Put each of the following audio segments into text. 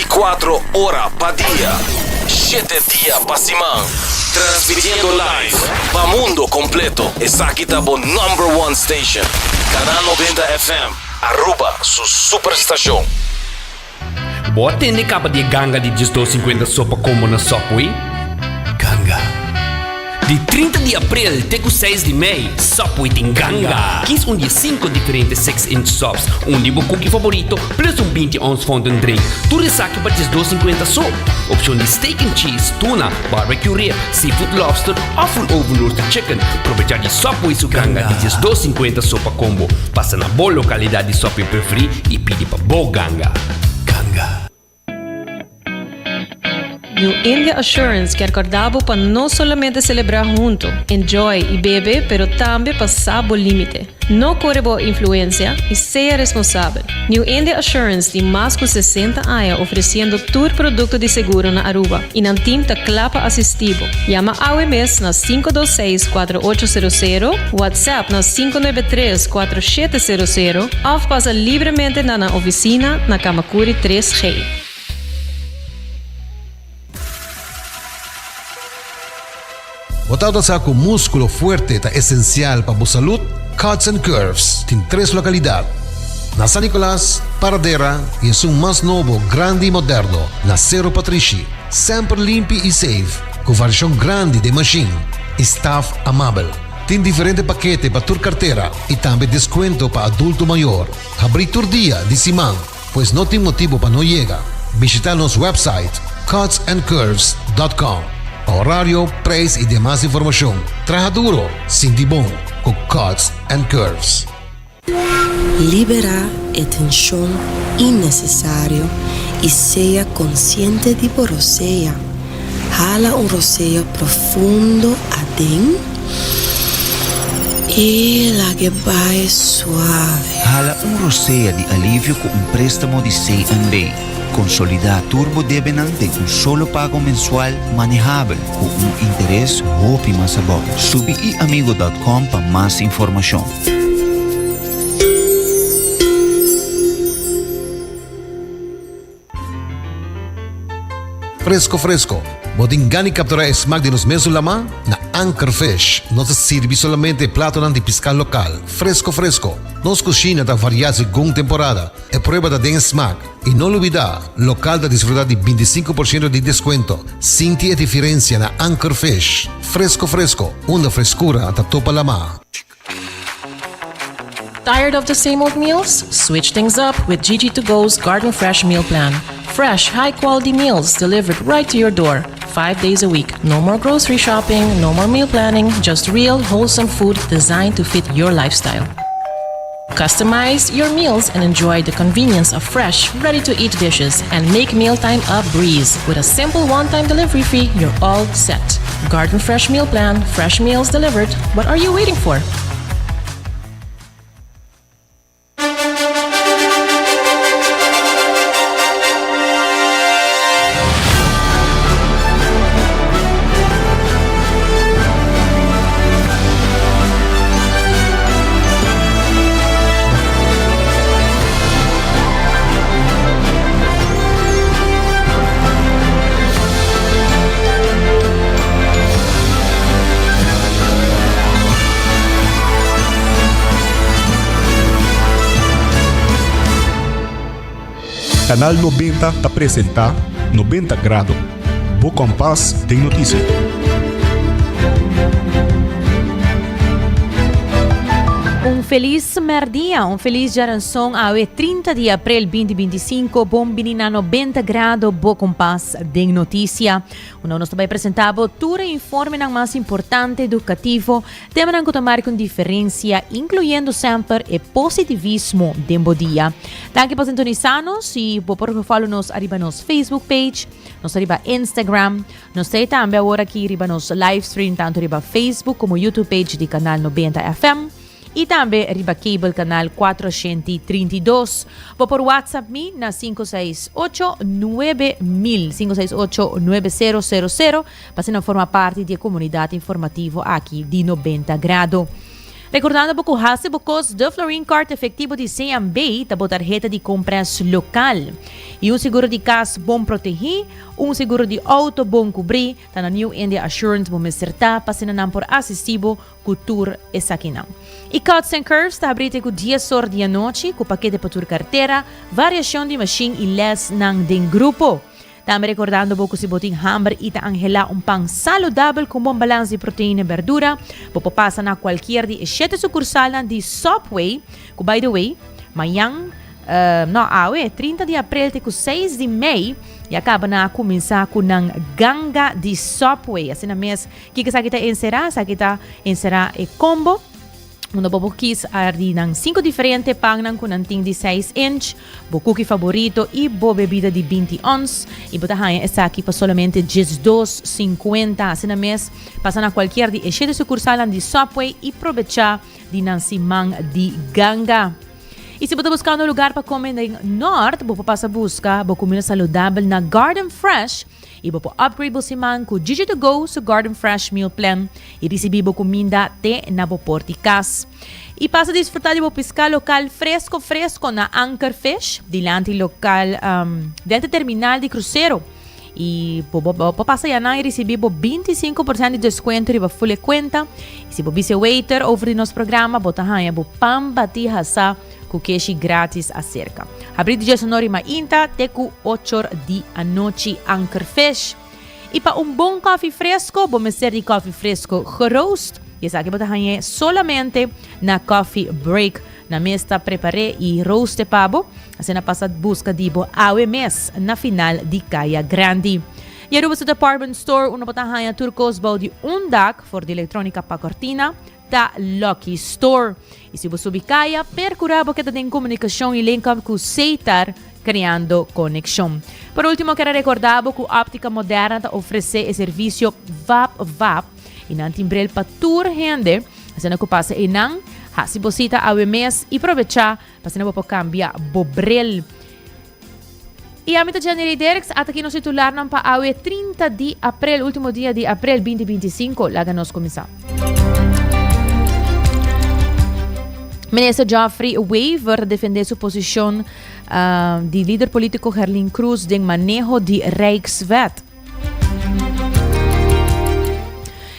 24 horas pa' día, 7 días pa' semana. Transmitiendo live pa' mundo completo. Esa aquí está por number one station. Canal 90 FM. Aruba, su superestación. Bota de capa de ganga de 250 sopa combo na Subway? Ganga. De 30 de abril até 6 de maio, Subway tem ganga. 15 de 5 diferentes 6-inch subs, de meu cookie favorito, plus 20 ounce fountain drink. Tudo isso aqui para 250 só. Opção de steak and cheese, tuna, barbecue rib, seafood lobster ou full oven roasted chicken. Aproveitar de Subway su ganga de 250 sopa combo. Passa na boa localidade de Subway preferir e pede para boa ganga. Ganga. New India Assurance quer acordar para não somente celebrar junto, enjoy e beber, pero também passar o limite. Não corre boa influência e seja responsável. New India Assurance tem mais de 60 anos oferecendo todo produto de seguro na Aruba e não tem clapa assistivo. Llama AWMS na 526-4800, WhatsApp na 593-4700 ou passa livremente na oficina na Kamakuri 3G. Botado sa com músculo fuerte ta esencial para a saúde, Cuts and Curves tem 3 localidades. Na San Nicolás, Paradera e é um mais novo, grande e moderno, na Cerro Patrici. Sempre limpo e safe, com versão grande de machine. Staff amável. Tem diferentes paquetes para tua carteira e também desconto para adulto maior. Abrir todo dia de semana, pois não tem motivo para não chegar. Visitar nosso website cutsandcurves.com. Horário, preço e demais informação. Traja duro, sinti bom, com Cuts and Curves. Libera a tensão innecessária e seja consciente de roceia. Jala roceio profundo adentro e la que vai suave. Jala roceia de alívio com préstamo de C&B. Consolidar Turbo Debenante com solo pago mensual manejável com interés roupa mais sabor. Subiamigo.com para mais informação. Fresco. Botingani capturar smack de nos mesos lama na Anchor Fish. Nos sirve solamente plato de pescar local. Fresco. Nos cocina da variar según temporada. E prueba da den smack. E não olvidar, local da desfrutar de 25% de desconto. Sinti a diferença na Anchor Fish. Fresco. Uma frescura da topa lama. Tired of the same old meals? Switch things up with GG2Go's Garden Fresh Meal Plan. Fresh, high-quality meals delivered right to your door, 5 days a week. No more grocery shopping, no more meal planning, just real, wholesome food designed to fit your lifestyle. Customize your meals and enjoy the convenience of fresh, ready-to-eat dishes and make mealtime a breeze. With a simple one-time delivery fee, you're all set. Garden Fresh Meal Plan, fresh meals delivered. What are you waiting for? Canal 90 apresenta 90 Grado. Bo Compass tem notícia. Feliz merdia, feliz geração ao 30 de abril 2025, bom menina 90 graus, Bo Compass de notícia. Nós também apresentamos todo o informe mais importante educativo, tema que tomar com diferença, incluindo sempre o positivismo de um dia. Danke por sintonizar-nos e por follow-nos arriba nos Facebook page, nos arriba Instagram, nos tem também agora aqui arriba nos live stream, tanto arriba Facebook como YouTube page de Canal 90 FM. E também riba cable canal 432. Vou por WhatsApp me na 568-9000, 568-9000, para você não formar parte da comunidade informativa aqui de 90 Grado. Recordando que hase bocos de Florine Card efetivo de CMB, tabo tarjeta de compras local. E seguro de casa bom proteger, seguro de auto bom cobrir, tá na New India Assurance bom acertar, passando por assistivo, cultura e saquinão. E Cuts and Curves está abrindo com 10 horas de noite, com paquete para tua carteira, variação de machine e less nang den grupo. Também recordando que se botin hamburger e angela pão saudável com bom balanço de proteína e verdura, você passa na qualquer de 7 sucursales de Subway, que by the way, amanhã, 30 de abril até 6 de maio, e acaba na começar com a ganga de Subway. Assim na mês, que kita encerrar e combo. Una bobo kis ardi ng 5 diferente pang ng kunanting de 6 inch, bo cookie favorito e bo bebida de 20 ons. E botahanha essa aqui para solamente $2.50. Assim na mês, passa na qualquer de 7 sucursales de Subway e aproveitar de ng simang de ganga. E se você buscar um lugar para comer no norte, você passa a buscar comida saudável na Garden Fresh e você upgrade você man com Gigi to Go sa Garden Fresh Meal Plan e receber comida até na porticas. E passa a desfrutar de pescar local fresco na Anchor Fish, dilante local dentro terminal de cruzeiro. E passa a na e receber 25% de desconto e full conta. E se você waiter over de nosso programa, bota hanha pambati hasa com cash grátis acerca. Abrir de sonori mainta até com 8 de a noite Anchor Fish. E para bom coffee fresco, vamos ser de coffee fresco roast. E essa aqui bota hanha solamente na coffee break. Na mesa preparei e roast de pavo. Assim na passada busca de AWMS na final de Caia Grande. E a sa department store, una botahaya turcos bau de dak for de eletrônica pa cortina, da Lucky Store. E se você ubicaya, percurabo que tem comunicação e link up com Seitar, criando conexão. Por último, quero recordar que a Óptica Moderna oferece o serviço VAP e não timbrel para tour rende, assim que passa e não, se você a AWMS e aproveitar, para não cambiar bobrel. E a mitad de janeiro até aqui nos titular não para a 30 de abril, último dia de abril 2025, lá nós começar. Ministro Geoffrey Weaver defende sua posição de líder político Herlin Cruz de manejo de Rijkswet.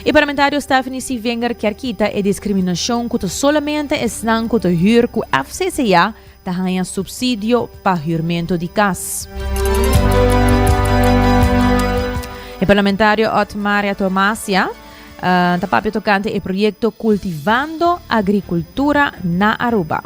E parlamentário Stephanie C. Wenger quer quitar a discriminação que solamente estão com o huur com FCCA da ganha subsídio para huurmento de casa. O parlamentário Otmar Tomasia está tocante o projeto Cultivando Agricultura na Aruba.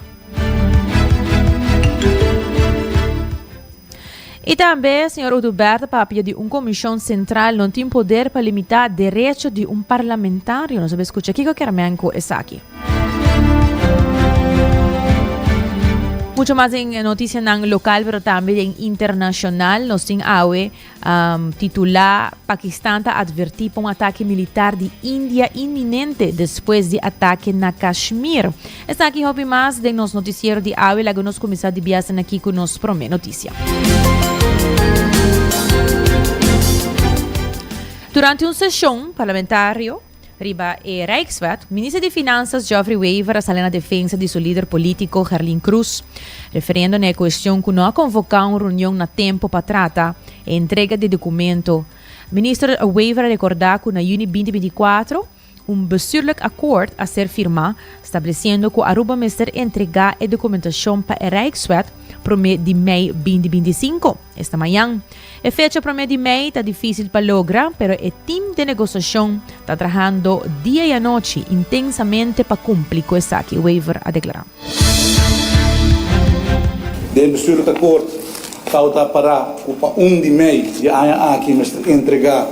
E também, senhor Uduberto, papia de comissão central não tem poder para limitar direito de parlamentário. Não sabe escutar aqui que eu quero menco essa aqui. Muito mais em notícia não local, mas também em internacional. Nós temos titular Paquistão está advertir para ataque militar de Índia iminente depois de ataque na Kashmir. Está aqui houve mais de nosso noticiário de AWE, lá que nós começamos a viajar aqui com nossa primeira notícia. Durante uma sessão parlamentar, riba e Rijkswet, o ministro de Finanças Geoffrey Weaver assalou a defesa de seu líder político Herlin Cruz, referindo na questão que não convocar uma reunião na tempo para tratar a entrega de documento. O ministro Weaver recordou que na Juni 2024, bestuurlijk akkoord a ser firmado, estabelecendo que Aruba mister entregar a documentação para a Rijkswet para o mês de maio 2025. Esta manhã, a fecha para o mês de maio está difícil para lograr, mas o time de negociação está trabalhando dia e noite intensamente para cumprir com isso que Weaver a declarado. O bestuurlijk akkoord está para o 1 de maio de aqui entregar a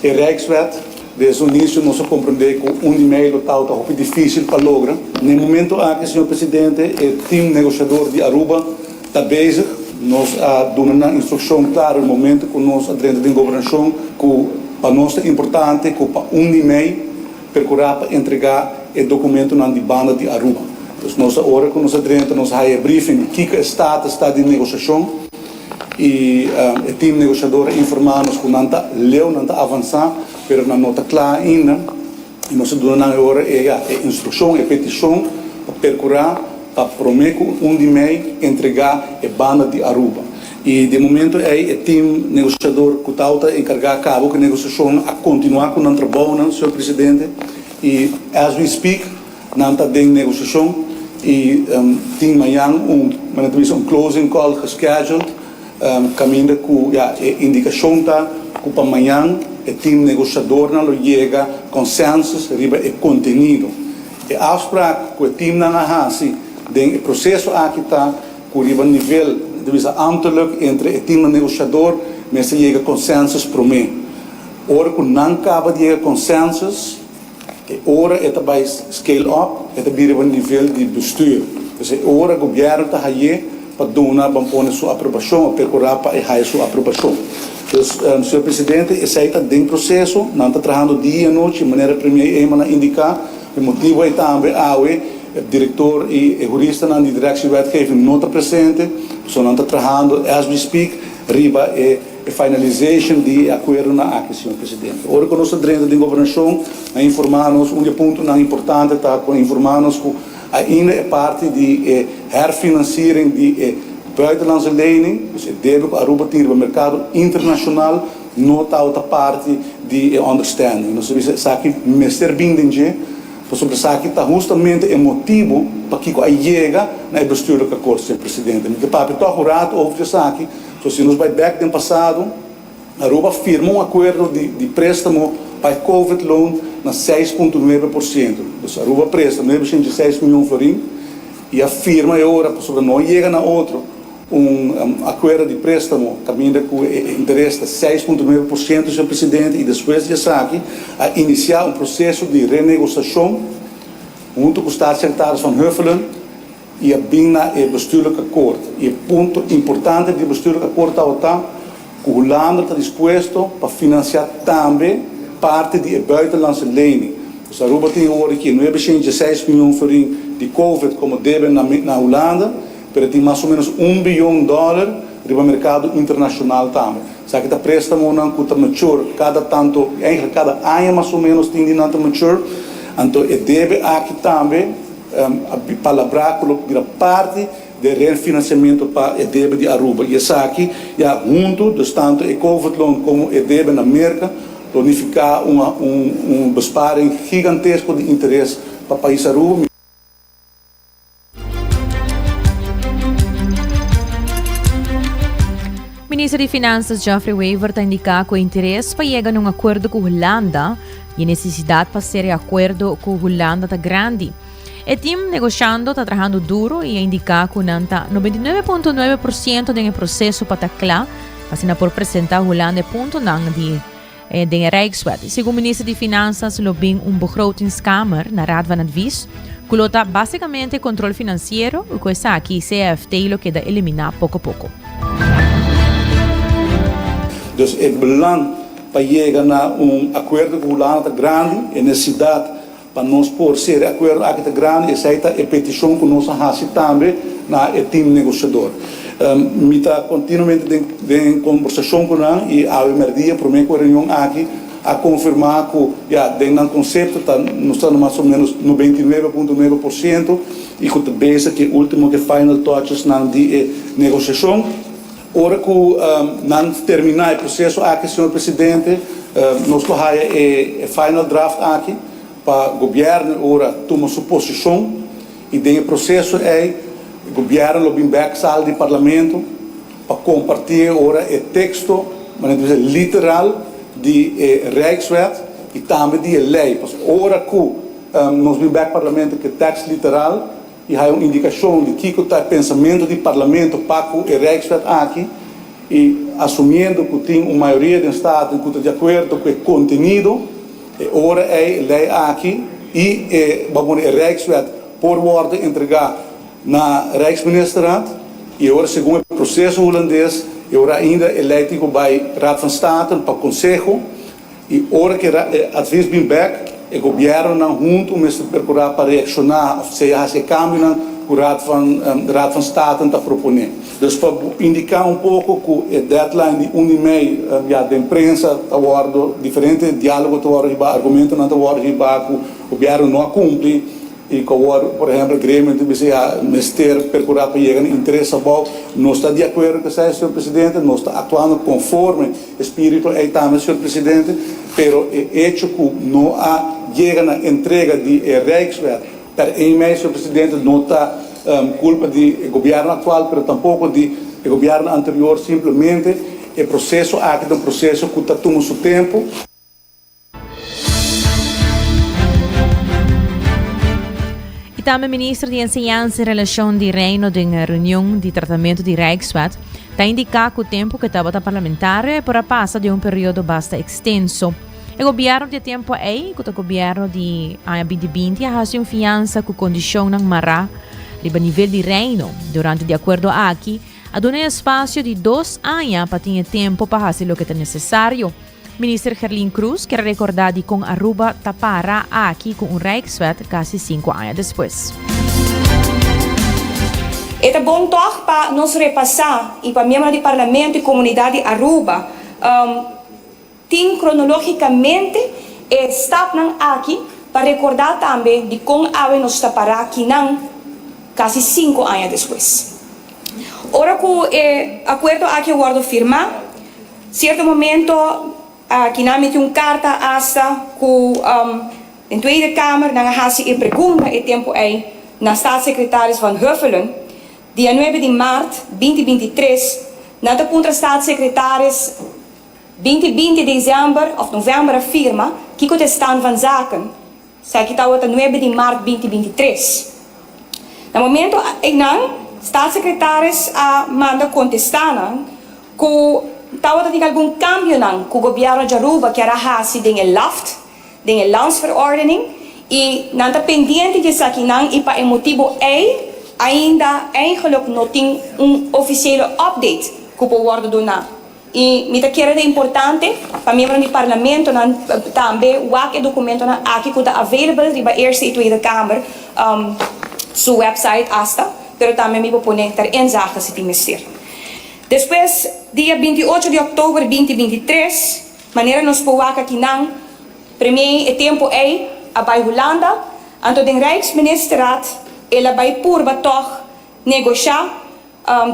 Rijkswet. Desde o início, nós compreendemos que o 1 de maio está difícil para lograr. No momento em que o senhor presidente e o time negociador de Aruba está bezig, nós damos uma instrução clara no momento que nós dentro da governação, que para nós é importante que para 1 de maio procurar para entregar o documento na banda de Aruba. Então, nós agora que nós dentro nós há briefing que o estado está de negociação e o time negociador informa-nos que não está avançando, mas não está claro ainda E nós estamos dando agora instrução e petição para percurar, para prometer de mês entregar a banda de Aruba. E de momento é o time negociador que está encarregado a cabo que a negociação a continuar com o trabalho, senhor presidente. E as we speak, não está dentro da negociação e tem amanhã um closing call scheduled, caminho com a indicação tá que para amanhã o time negociador não chega consenso sobre o conteúdo. E a afspraak que o time não faz dentro do processo aqui está com o nível de ambtelijk entre o time negociador, mas se chega consenso para mim. Ora que não acaba de chegar consenso, ora é também scale up, é também o nível de bestuur. Então, ora o governo está aí para donar, para pôr sua aprovação, para procurar para errar sua aprovação. Então, senhor presidente, esse aí está dentro do processo, não está trabalhando dia e noite, de maneira primeira indicar, o motivo é também o diretor e o jurista na direção de wetgeving não está presente, só não está trabalhando, as we speak, riba a finalization de acordo na aqui, senhor presidente. Ora, que nós dentro da governação, a informar-nos, ponto não importante, está a informar-nos que ainda é parte de herfinanciering de buitenlandse lening, dus het deel ook Aruba tegen het mercado internacional, não está outra parte de understanding. Nós sabemos que o Mr. Binding, sobre isso aqui está justamente o motivo para que a chega na bestuurlijke akkoord, senhor presidente. Porque papi está jurado over isso aqui, se nós vai back no passado, Aruba firmou acordo de préstamo para COVID loan na 6,9%. Então, Aruba presta 906 milhões florim e a firma agora, sobre não chega na outro, acordo de préstamo caminha com interesse de 6,9%, senhor presidente, e depois de aqui a iniciar processo de renegociação junto com os Staatssecretaris van Huffelen e a bina o bestuurlijke akkoord. E o ponto importante do bestuurlijke akkoord está que o Holanda está disposto para financiar também parte de buitenlandse lening. Dus Aruba tem agora aqui 906 milhões de COVID como devem na Holanda, mas tem mais ou menos $1 bilhão no mercado internacional também. Só que está préstamo não que está mature, cada ano mais ou menos tem de não mature, então deve aqui também palabrar com a parte de refinanciamento para o débito de Aruba. E essa aqui, junto, tanto o COVID loan como o débito na América, planificar besparing gigantesco de interesse para o país Aruba. O Ministro de Finanças Geoffrey Wever está indicando que o interesse para chegar a acordo com a Holanda e a necessidade para ser acordo com a Holanda está grande. O time negociando está trabalhando duro e indica que 99,9% do processo para estar claro, para por apresentar a Holanda ponto de Rijkswet. Segundo o Ministro de Finanças, lobbying begrotingskamer na Raad van Advies, que lota basicamente controle financeiro e que essa aqui CFT lo queda eliminar pouco a pouco. Dus het belang para chegar a acordo com a Holanda grande, a necessidade para nós por ser acordo aqui grande, essa é a petição que nós fazemos também na time negociador. Me está continuamente em conversação com ele e a emergência para mim com a reunião aqui a confirmar que dentro do conceito nós estamos mais ou menos no 29,9% e que talvez que o último que final touches na negociação. Ora que não terminar o processo aqui, senhor presidente, nós colocamos o final draft aqui para o governo ora tomar sua posição e dentro do processo o governo vem back sala do parlamento para compartilhar ora o texto, literal de Rijkswet e também de lei. Ora que nós vem back parlamento que texto literal e há uma indicação de que está o pensamento do parlamento para o Rijkswet aqui e assumindo que tem uma maioria do Estado que está de acordo com o conteúdo, ora é lei aqui e o Rijkswet por ordem entregar na Rijksministeraat e agora segundo o processo holandês e agora ainda eleito by Raad van State para o Conselho e agora que advies bem back o governo não junto mas procurar para reaccionar ou seja esse cambio que de Raad van State está proponer. Dus para indicar pouco que a deadline de 1 de maio, da imprensa, está worden diferentes diálogos, está worden argumentos, não está worden que o governo não cumpre. E que, por exemplo, o Grêmio o Ministério procurar para chegar no interesse bom, não está de acordo com o Sr. Presidente, não está atuando conforme o espírito aí também, Sr. Presidente, mas o hecho que não chega na entrega de Rijkswet, para em mês, Sr. Presidente, não está culpa do governo atual, mas tampouco do governo anterior, simplesmente o processo aqui é um processo que está tomando seu tempo. Também ministro de Enseñança e Relação de Reino de reunião de tratamento de Rijkswet está indicado que o tempo que estava parlamentar para passar de período bastante extenso. O governo de tempo aí, que o governo de 2020 ha confiança que a condição não mará a nível de reino durante de acordo aqui, a dar espaço de 2 anos para ter tempo para fazer o que é necessário. Minister Gerlin Cruz quer recordar de com Aruba tapara aqui com Rijkswet quase 5 anos depois. É bom toch para nós repassar e para membros do Parlamento e comunidade Aruba tem cronologicamente está aqui para recordar também de como ave nos tapará aqui não quase 5 anos depois. Ora que o acordo aqui eu guardo firmar, certo momento que na mete carta hasta que em Tweede Kamer na hasi e pergunta e tempo aí na staatssecretaris van Huffelen dia 9 de março 2023 na da contra staatssecretaris 20 de dezembro of novembro afirma que o stand van zaken sai que está o 9 de março 2023 no momento não staatssecretaris manda contestar que Tawat tem algum cambio não que o governo de Aruba que era hasi den LAFT, den landsverordening e não está pendente de aqui não e para o motivo ainda eigenlijk não tem oficial update que o governo do não e me quero é importante para membros do parlamento também o documento aqui que está available para a Eerste e Tweede Kamer seu website hasta, pero também me vou pôr ter inzage se ministério. Depois, dia 28 de outubro de 2023, maneira nos pouaca que não, primeiro tempo a vai Holanda, anto den Rijksministeraat, ela vai purba toch negociar,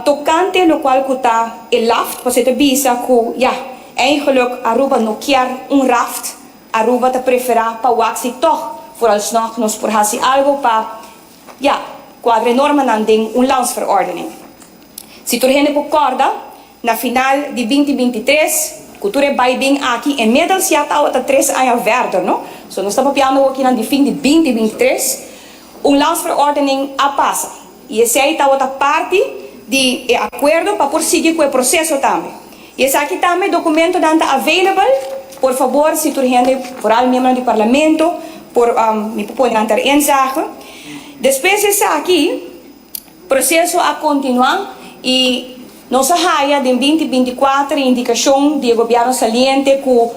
tocante o qual que está LAFT, para você bisa que, eigenlijk Aruba não quer raft, Aruba te preferar para o axi toch, vooralsnog nos por hasi algo para, quadre norma não tem landsverordening. Se tu gente concorda, na final de 2023, cultura vai bem aqui, em meio já está 3 anos verder, não? So, nós estamos piando aqui no fim de 2023, landsverordening a passa. E esse aí está outra parte de acordo para prosseguir com o processo também. E esse aqui também documento não está available, por favor, se tu gente, por all membro do parlamento, por me pode dar inzage. Depois esse aqui, processo a continuar. E nossa raia de 2024 indicação de governo saliente que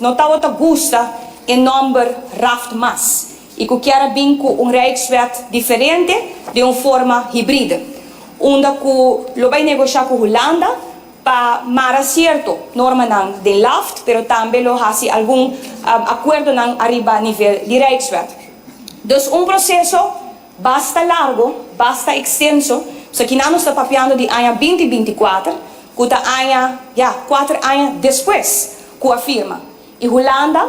não está gusta em número raft mais e que quer vir com Rijkswet diferente de uma forma híbrida onde que lo vai negociar com Holanda para mara certo norma não de LAFT pero também lo hasi algum acordo não arriba nível de Rijkswet. Dus processo basta largo, basta extenso. So que não está papiando de ano 2024, que está ano, 4 anos depois, que afirma. E Holanda,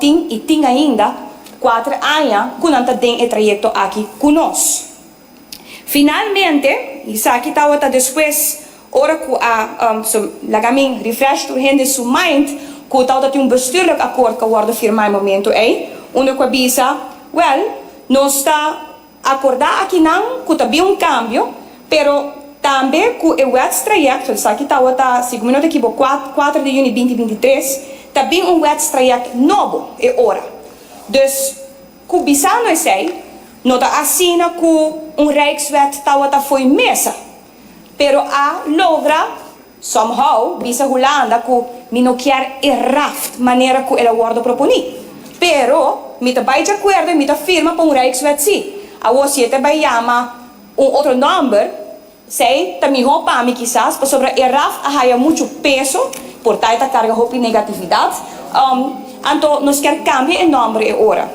tem ainda 4 anos, que não tem o trajeto aqui conosco. Finalmente, isso aqui está depois, ora que lagamin refresh to gente su mind, que está tem bestuurlijk akkoord que wordt firmado no momento onde que avisa, nós está acordar aqui não que também cambio, pero também que o wetstraject, isso aqui está, se não me equivoco, 4 de junho de 2023, também wetstraject novo é hora. Dus, que bisano é não está assim que Rijkswet foi mesa, pero a logra somehow bisa Holanda que me não quer raft maneira que ela guarda proponi, pero me tá vai de acordo me tá firma para Rijkswet sim. a você também chama outro número, sei, também para mim quizás, mas sobre erraf há muito peso, por tal carga de negatividade, então nós quer cambiar o número agora.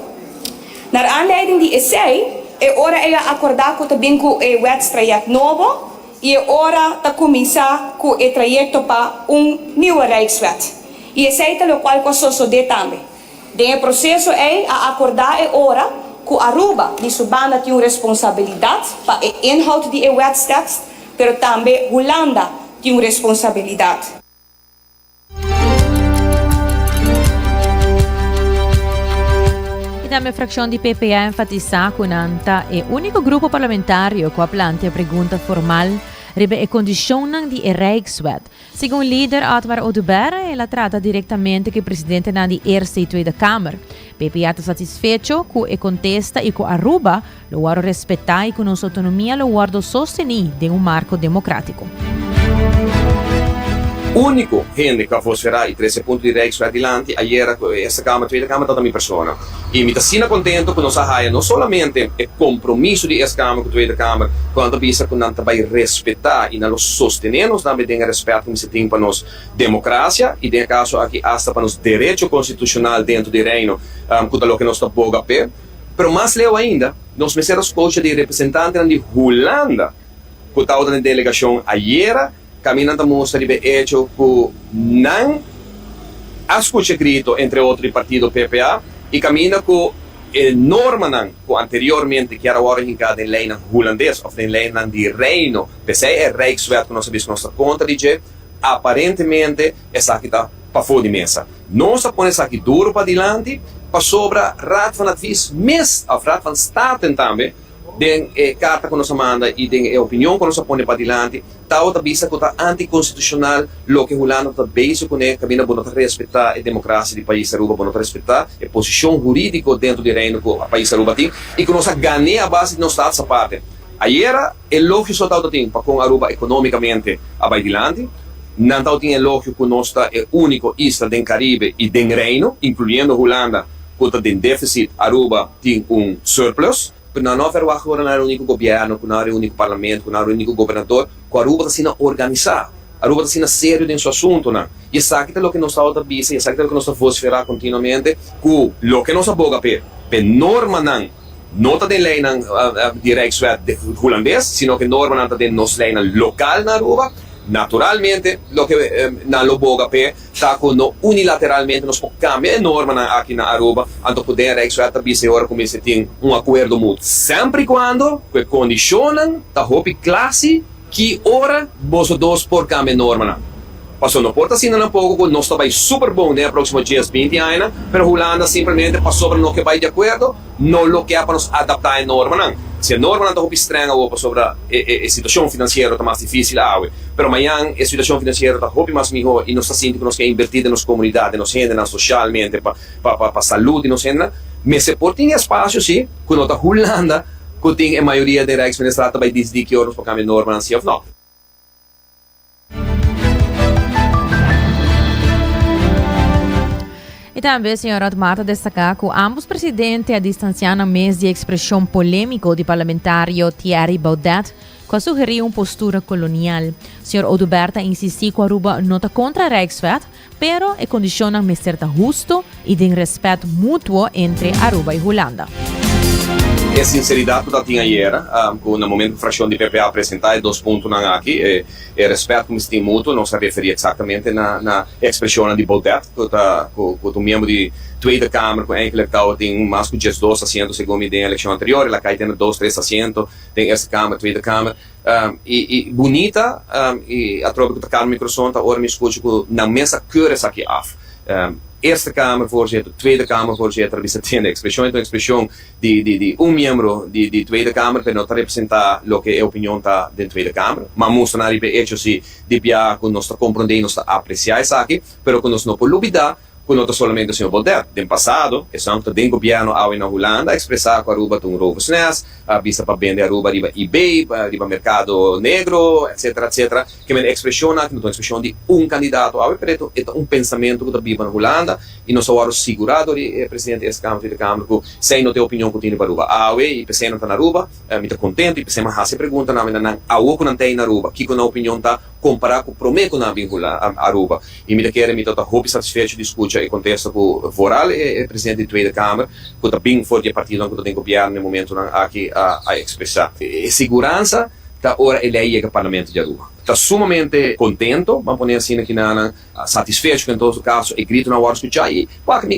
Na aanleiding die essay, agora é acordar com também com o wetstraject novo, e agora está começar com o trajeto para novo Rijkswet. E essay é o qual eu sou de também. O processo é acordar agora que Aruba, de sua banda, tem responsabilidade para o inhoud de wetstekst, mas também Holanda tem responsabilidade. E também a fração de PPA enfatiza que Nanta é o único grupo parlamentário que plantea pergunta formal sobre a condição de Rijkswet. Segundo o líder Otmar Oduber, ela trata diretamente com o presidente da Eerste e Tweede Kamer. PPA está satisfecho que a contesta e que Aruba lo guarda respeitar e que nossa autonomia lo guarda sostener de marco democrático. Único gente que fosse i 13 punti di Rijkswet adilanti, ieri questa Camera, Tweede Kamer, tutta mia persona. E mi sta contento che non sa non solamente il compromesso di questa Camera con Tweede Kamer, quando bisa che non vai rispettare e non sostenere, também tem respeito que se tem para nós democracia e tem caso aqui hasta para nós direito constitucional dentro do reino, com o que nós estamos boga pé. Pero mais leu ainda, nós mesmos coach de representante de Holanda, que estava na delegação ieri, caminhando mostra de hecho que não escuta grito entre outros partidos PPA e caminha com norma que anteriormente que era orientada em lei holandês ou em lei de reino, PC é Rijkswet que nós sabemos nossa conta de aparentemente essa aqui está para fora de mesa. Nós põe essa aqui duro para diante para sobre raad van advies mes of raad van staten também den carta que nós manda e den opinião que nós põe para diante tal da vista que está anticonstitucional lo que Holanda está base com ele cabina para respeitar a democracia do país Aruba para respeitar a posição jurídica dentro do reino que o país Aruba tem e que nós ganhe a base de nosso estado essa parte. Ayer elogio só tal tem para com Aruba economicamente abaixo não tem elogio que nós está é único isla do Caribe e do reino incluindo Holanda que tem déficit Aruba tem surplus. Não é agora não é o único governo, não é o único parlamento, não é o único governador, que Aruba está sendo organizado, Aruba está sendo sério em seu assunto, não? E sabe que é o que nós estamos dizendo, sabe que é o que nós estamos vociferando continuamente, que o que nós aboga per norma não está de lei de Rijkswet holandês, sino que norma não está de nossa lei local na Aruba. Naturalmente, lo que na loboga pe tá quando unilateralmente nós cambiamos a norma aqui na Aruba, então poder Rijkswet bisa ora como se tem acordo mútuo, sempre quando que condicionam da hopi classe que ora vos dois por cambiar norma. Passou no porta assim um pouco, nós está super bom né próximo dias 20 anos, pero Holanda simplesmente passou para no que vai de acordo, não lo que é para nos adaptar a norma não. Se a norma não está estranha ou sobre a situação financeira está mais difícil, pero amanhã a situação financeira está mais melhor e nós está sentindo que nós queremos invertir nas comunidades, nos gente, socialmente, para saúde, nos gente, mas se por tem espaço, sim, quando está Holanda, que tem a maioria de Rijksministraten vai decidir que nós podemos norma não se ou não. E também, senhora Marta, destacar que ambos presidentes distanciaram mês de expressão polêmica do parlamentário Thierry Baudet, que sugeriu uma postura colonial. Senhor Oduberta insistiu que Aruba não está contra a Rijkswet, pero condiciona um certo justo e de respeito mútuo entre Aruba e Holanda. A sinceridade que eu tinha ayer, no momento que a fração de PPA apresentar 2 pontos aqui, o respeito que me tem mútuo, não se refere exatamente na expressão de Baudet, que o membro de Tweede Kamer, que ele tem mais que 12 assentos, segundo a eleição anterior, ele cai tendo 2, 3 assentos, tem essa Kamer, Tweede Kamer, e bonita, e a troca que está no microfone, agora me escuta que na mesa cura isso aqui af. Eerste Kamervoorzitter, Tweede Kamervoorzitter, we têm a expressão de membro de Tweede Kamer para não representar o que é a opinião da Tweede Kamer, mas mostrar que hecho se de pia que nós compreendemos, nós apreciar isso aqui, pero que nós não podemos olvidar não solamente o senhor Boldet. No passado, é só que o governo aí na Holanda expressar com a Aruba um novo SNES, a vista para vender a Aruba riba eBay, riba mercado negro, etc. Que é expressão de candidato ao preto, é pensamento que vive na Holanda, e nós somos segurado de presidente da Câmara, que sem não ter opinião que tem para Aruba. E pensei não está na Aruba, me está contente, e pensei, mas se pergunta na o que não tem na Aruba, que na opinião está comparar com o prometo na Aruba. E me quer me está roupa satisfeito de escuta e contesta com o Voral, presidente da Tweede Câmara, que está bem forte a partir do tem governo no momento aqui a expressar. E segurança, tá ora ele aí é o parlamento de Aruba. Está sumamente contento, vamos poner assim aqui satisfeito em todo caso, e grito na hora de escutar, e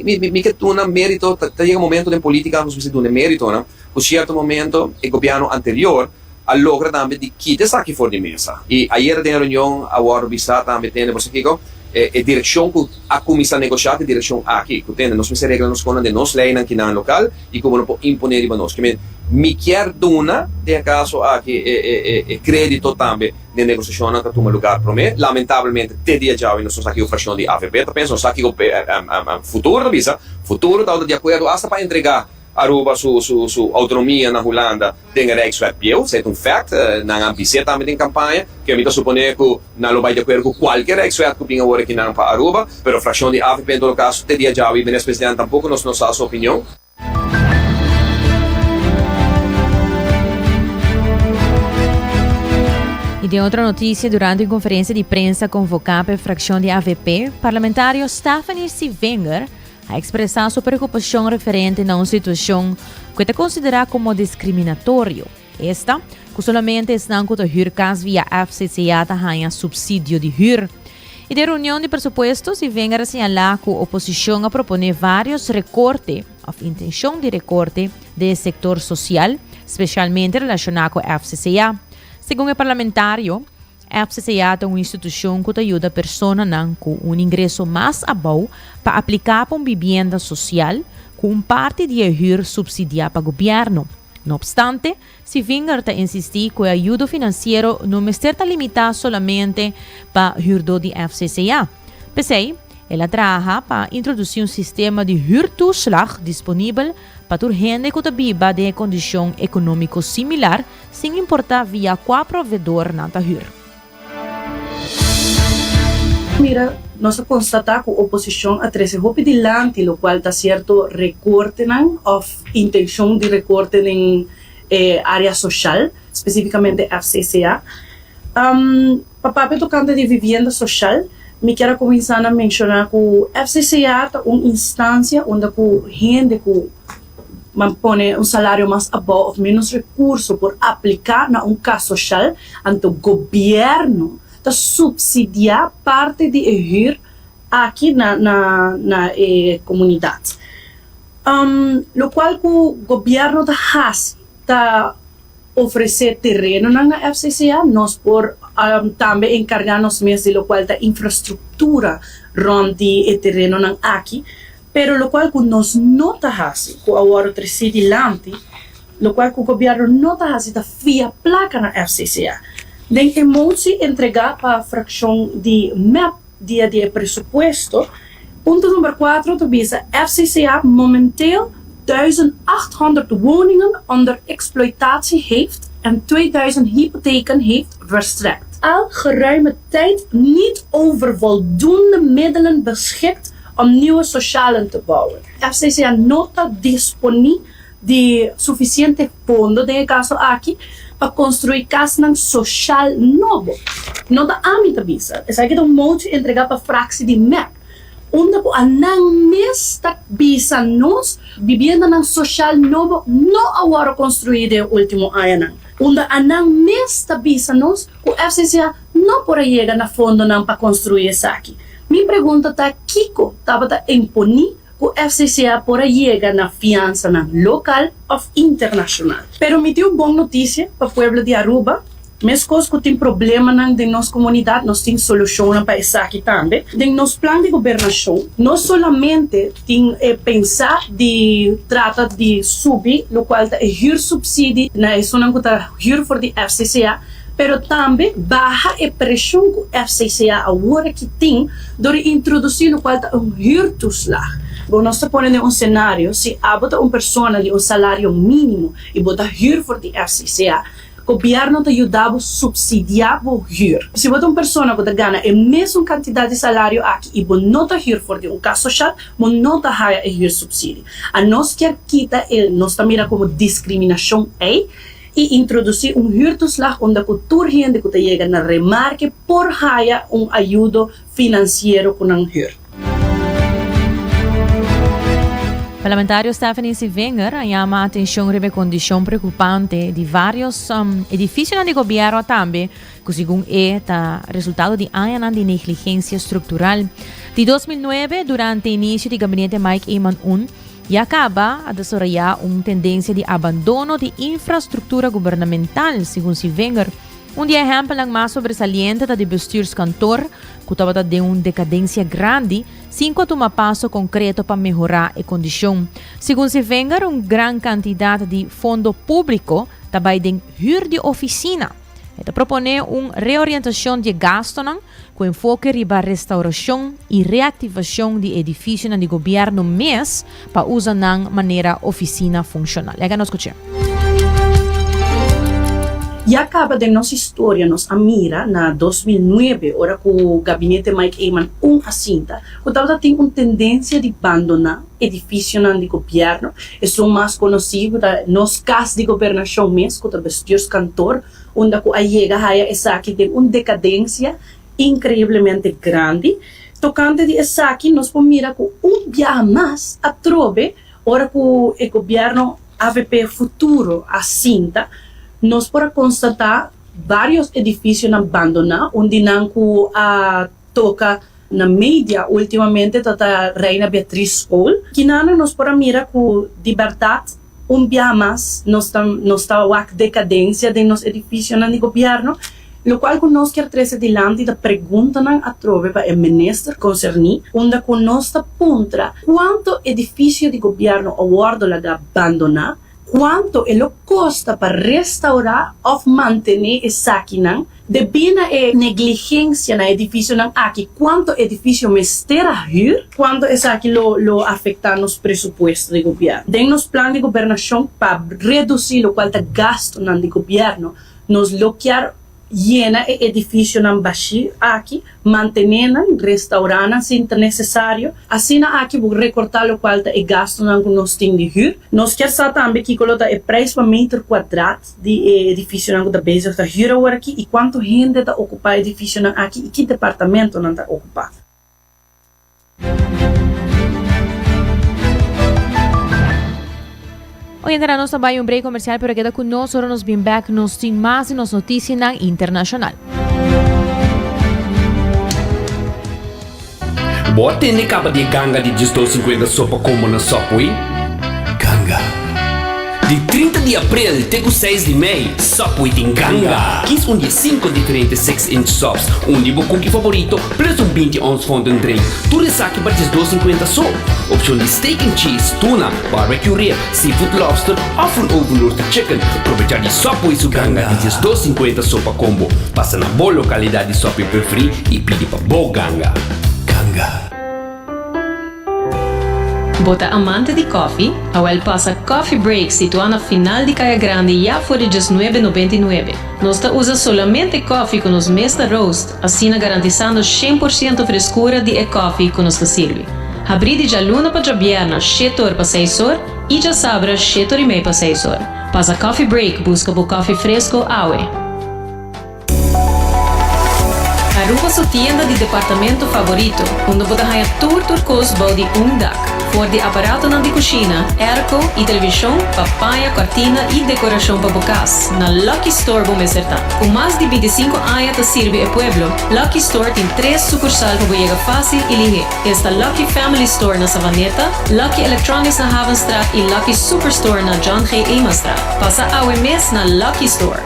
me que tu na mérito, chega um momento de política, não se tu na mérito, né? Por certo momento, o governo anterior, a logra também de que está aqui fora de mesa. E ayer tem reunião, a hora vista também tem, por aqui, a direção que a comissão negociada, a direção aqui, que tem, nós me regras nos conan de nós leem aqui no local, e como não pode imponer para nós. Que me quer dona, de acaso aqui, crédito também de negociação que toma lugar para mim. Lamentavelmente, te dia já, nós estamos aqui a fração de AVP, penso, nós aqui o futuro, futuro, de acordo, hasta para entregar Aruba sua autonomia na Holanda tem a Rijkswet Biel, é fact, na ambícia também tem campanha, que a mim supone que não vai de acordo com qualquer Rijkswet que venha agora aqui na Aruba, mas a fração de AVP em todo caso, te dia já, e o presidente tampouco nos dá a sua opinião. E de outra notícia, durante a conferência de prensa convocada pela fração de AVP, parlamentário Stephanie Wenger a expressar sua preocupação referente a uma situação que é considerada como discriminatório. Esta, que somente estão com o HUR-CAS via FCCA ganha subsídio de HUR. E de reunião de pressupostos, Wenger assinala que a oposição a proponer vários recortes, ou intenção de recorte, do setor social, especialmente relacionado com a FCCA. Segundo o parlamentário, a FCCA é uma instituição que ajuda a pessoa com um ingresso mais baixo para aplicar para uma vivenda social com parte de HUR subsidiada para o governo. Não obstante, Wenger insiste que a ajuda financeira não está limitada somente para HUR de FCCA. Pensei, ela trabalha para introduzir um sistema de HUR-toeslag disponível para gente que vive de condição econômica similar, sem importar via qual provedor na HUR. Mira, nós constatamos que a oposição a trece roupa de lante, o qual está certo recorte ou intenção de recorte em área social, especificamente FCCA. Para papel tocante de vivenda social, me quero começar a mencionar que o FCCA é uma instância onde a gente que põe um salário mais abaixo ou menos recursos por aplicar na caso social ante o governo de subsidiar parte de HUR aqui na comunidade. O qual o governo está oferecer terreno na FCCA, nós por também encargar-nos mesmo de qual da infraestrutura de terreno aqui, pero o qual nós não está fazendo, com a hora de o qual o governo não está fazendo via placa na FCCA. Den emotie entregar para a fração de MEP dia de pressuposto. Ponto número 4 te visa FCCA momenteel 1800 woningen onder exploitatie heeft en 2000 hypotheken heeft verstrekt. Al geruime tijd niet over voldoende middelen beschikt om nieuwe socialen te bouwen. FCCA nota disponible de suficiente fondo, de caso aqui, para construir casas social novo. Não dá âmbito visa. Essa aqui é um monte de entregar para a fração de MEP. Onde a não mesta visa nós, vivenda social novo, não agora construída no último ano. Onde a não mesta visa nós, o FCCA não pode chegar na fundo para construir isso aqui. Minha pergunta está, Kiko estava a imponer o FCCA pode chegar na fiança local ou internacional. Pero me deu boa notícia para o povo de Aruba. Mesmo que tem problema na nossa comunidade, nós temos solução para isso aqui também. Em nosso plano de governação, não somente tem pensar de tratar de subir, o qual é HUR subsídio, na zona que está HUR for the FCCA, pero também baixa a pressão que o FCCA agora que tem de introduzir o qual huurtoeslag. Nós estamos pondo cenário, se abota uma pessoa de salário mínimo e bota huur voor de FCCA, o governo te ajudava a subsidiar o huur. Se bota uma pessoa que ganha a mesma quantidade de salário aqui e não te huur voor de caso social, não te haya a huur subsídio. A nós quer quitar, nós também como discriminação aí, e introduzir huurtoeslag onde a gente que chega na remarque por haya ajuda financeiro com a huur. Parlamentario Stephanie Wenger llama a atención sobre condición preocupante de varios edificios de gobierno también, que según está resultado de años de negligencia estructural. De 2009, durante el inicio del gabinete Mike Eman I, y acaba a desarrollar una tendencia de abandono de infraestructura gubernamental, según Wenger. Un ejemplo más sobresaliente de bestuurskantoor, que estaba de una decadencia grande, sin tomar paso concreto para mejorar la condición. Según Wenger, una gran cantidad de fondo público también de huur de oficina. Esto propone una reorientación de gastos con enfoque en la restauración y reactivación de edificios de gobierno mes para usar de manera oficina funcional. Legal, nos escuchemos. E acaba de nossa história, nos mira na 2009, hora que o gabinete Mike Eman assinta, que estava tendo uma tendência de abandonar edifícios de governo, e são mais conhecidos nos casos de governação mesmo, que o bestuurskantoor, onde a chega essa aqui tem uma decadência incrivelmente grande. Tocante de essa aqui, nós podemos mirar que dia mais a trove, hora que o governo AVP futuro assinta, nós podemos constatar vários edifícios abandonados, onde não toca na mídia ultimamente da Reina Beatriz Hall, que nós podemos mirar com liberdade, dia mais nós estamos a decadência de nos edifícios de governo, lo qual nós quer trazer adiante da pergunta a trove para o ministro concernido, onde nós aponta quanto edifício de governo aguardo la abandonar, quanto ele custa para restaurar ou manter essa aqui, devido à negligência no edifício aqui, quanto edifício mestera huur, quanto essa aqui lo afeta nos presupuestos do governo. Tem nos planos de governação para reduzir o qual gasto do governo, nos loquear llena o edifício baixo aqui, mantendo, restaurando se necessário. Assim aqui vou recortar o qual é gasto que nós temos de huur. Nós queremos também que coloca o preço por metro quadrado de edifício que está bezig da huur agora aqui e quanto gente está ocupando edifício aqui e que departamento não está ocupado. Hoy entramos nos trabalho break comercial, pero queda con nosotros, nos bien back, nos tin más y nos noticias internacional. Bote ne capa de ganga de 250 sopa como na Subway? Ganga. De 30 de abril até 6 de maio, Subway tem ganga. 15 de 5 diferentes 6-inch subs, de meu cookie favorito, plus 20 ons fondant drink. Tudo isso aqui para 250 só. Opção de steak and cheese, tuna, barbecue rib, seafood lobster, ou overload chicken. Aproveitar de Subway su ganga de 250 sopa combo. Passa na boa localidade de Subway preferir e pede para boa ganga. Ganga. Bota amante de coffee, a passa Coffee Break situado na final de Caia Grande já por $19,99. Nós usa solamente coffee com os Mesta Roast, assim garantizando 100% frescura de coffee que nos serve. Abrir de luna para viernes, 7 horas para 6 horas, e já sabra 7 horas e meia para 6 horas. Passa Coffee Break, busca o coffee fresco, aue. Aruba sua tienda de departamento favorito, onde você ganha turcos de dak. For de aparato de cozinha, airco e televisão, papaya, cortina e decoração para bocas. Na Lucky Store vamos acertar. Com mais de 25 anos de servir ao pueblo, Lucky Store tem 3 sucursais para chegar fácil e ligeiro. Esta Lucky Family Store na Savaneta, Lucky Electronics na Havenstraat e Lucky Superstore na John G. Emanstraat. Passa ao mês na Lucky Store.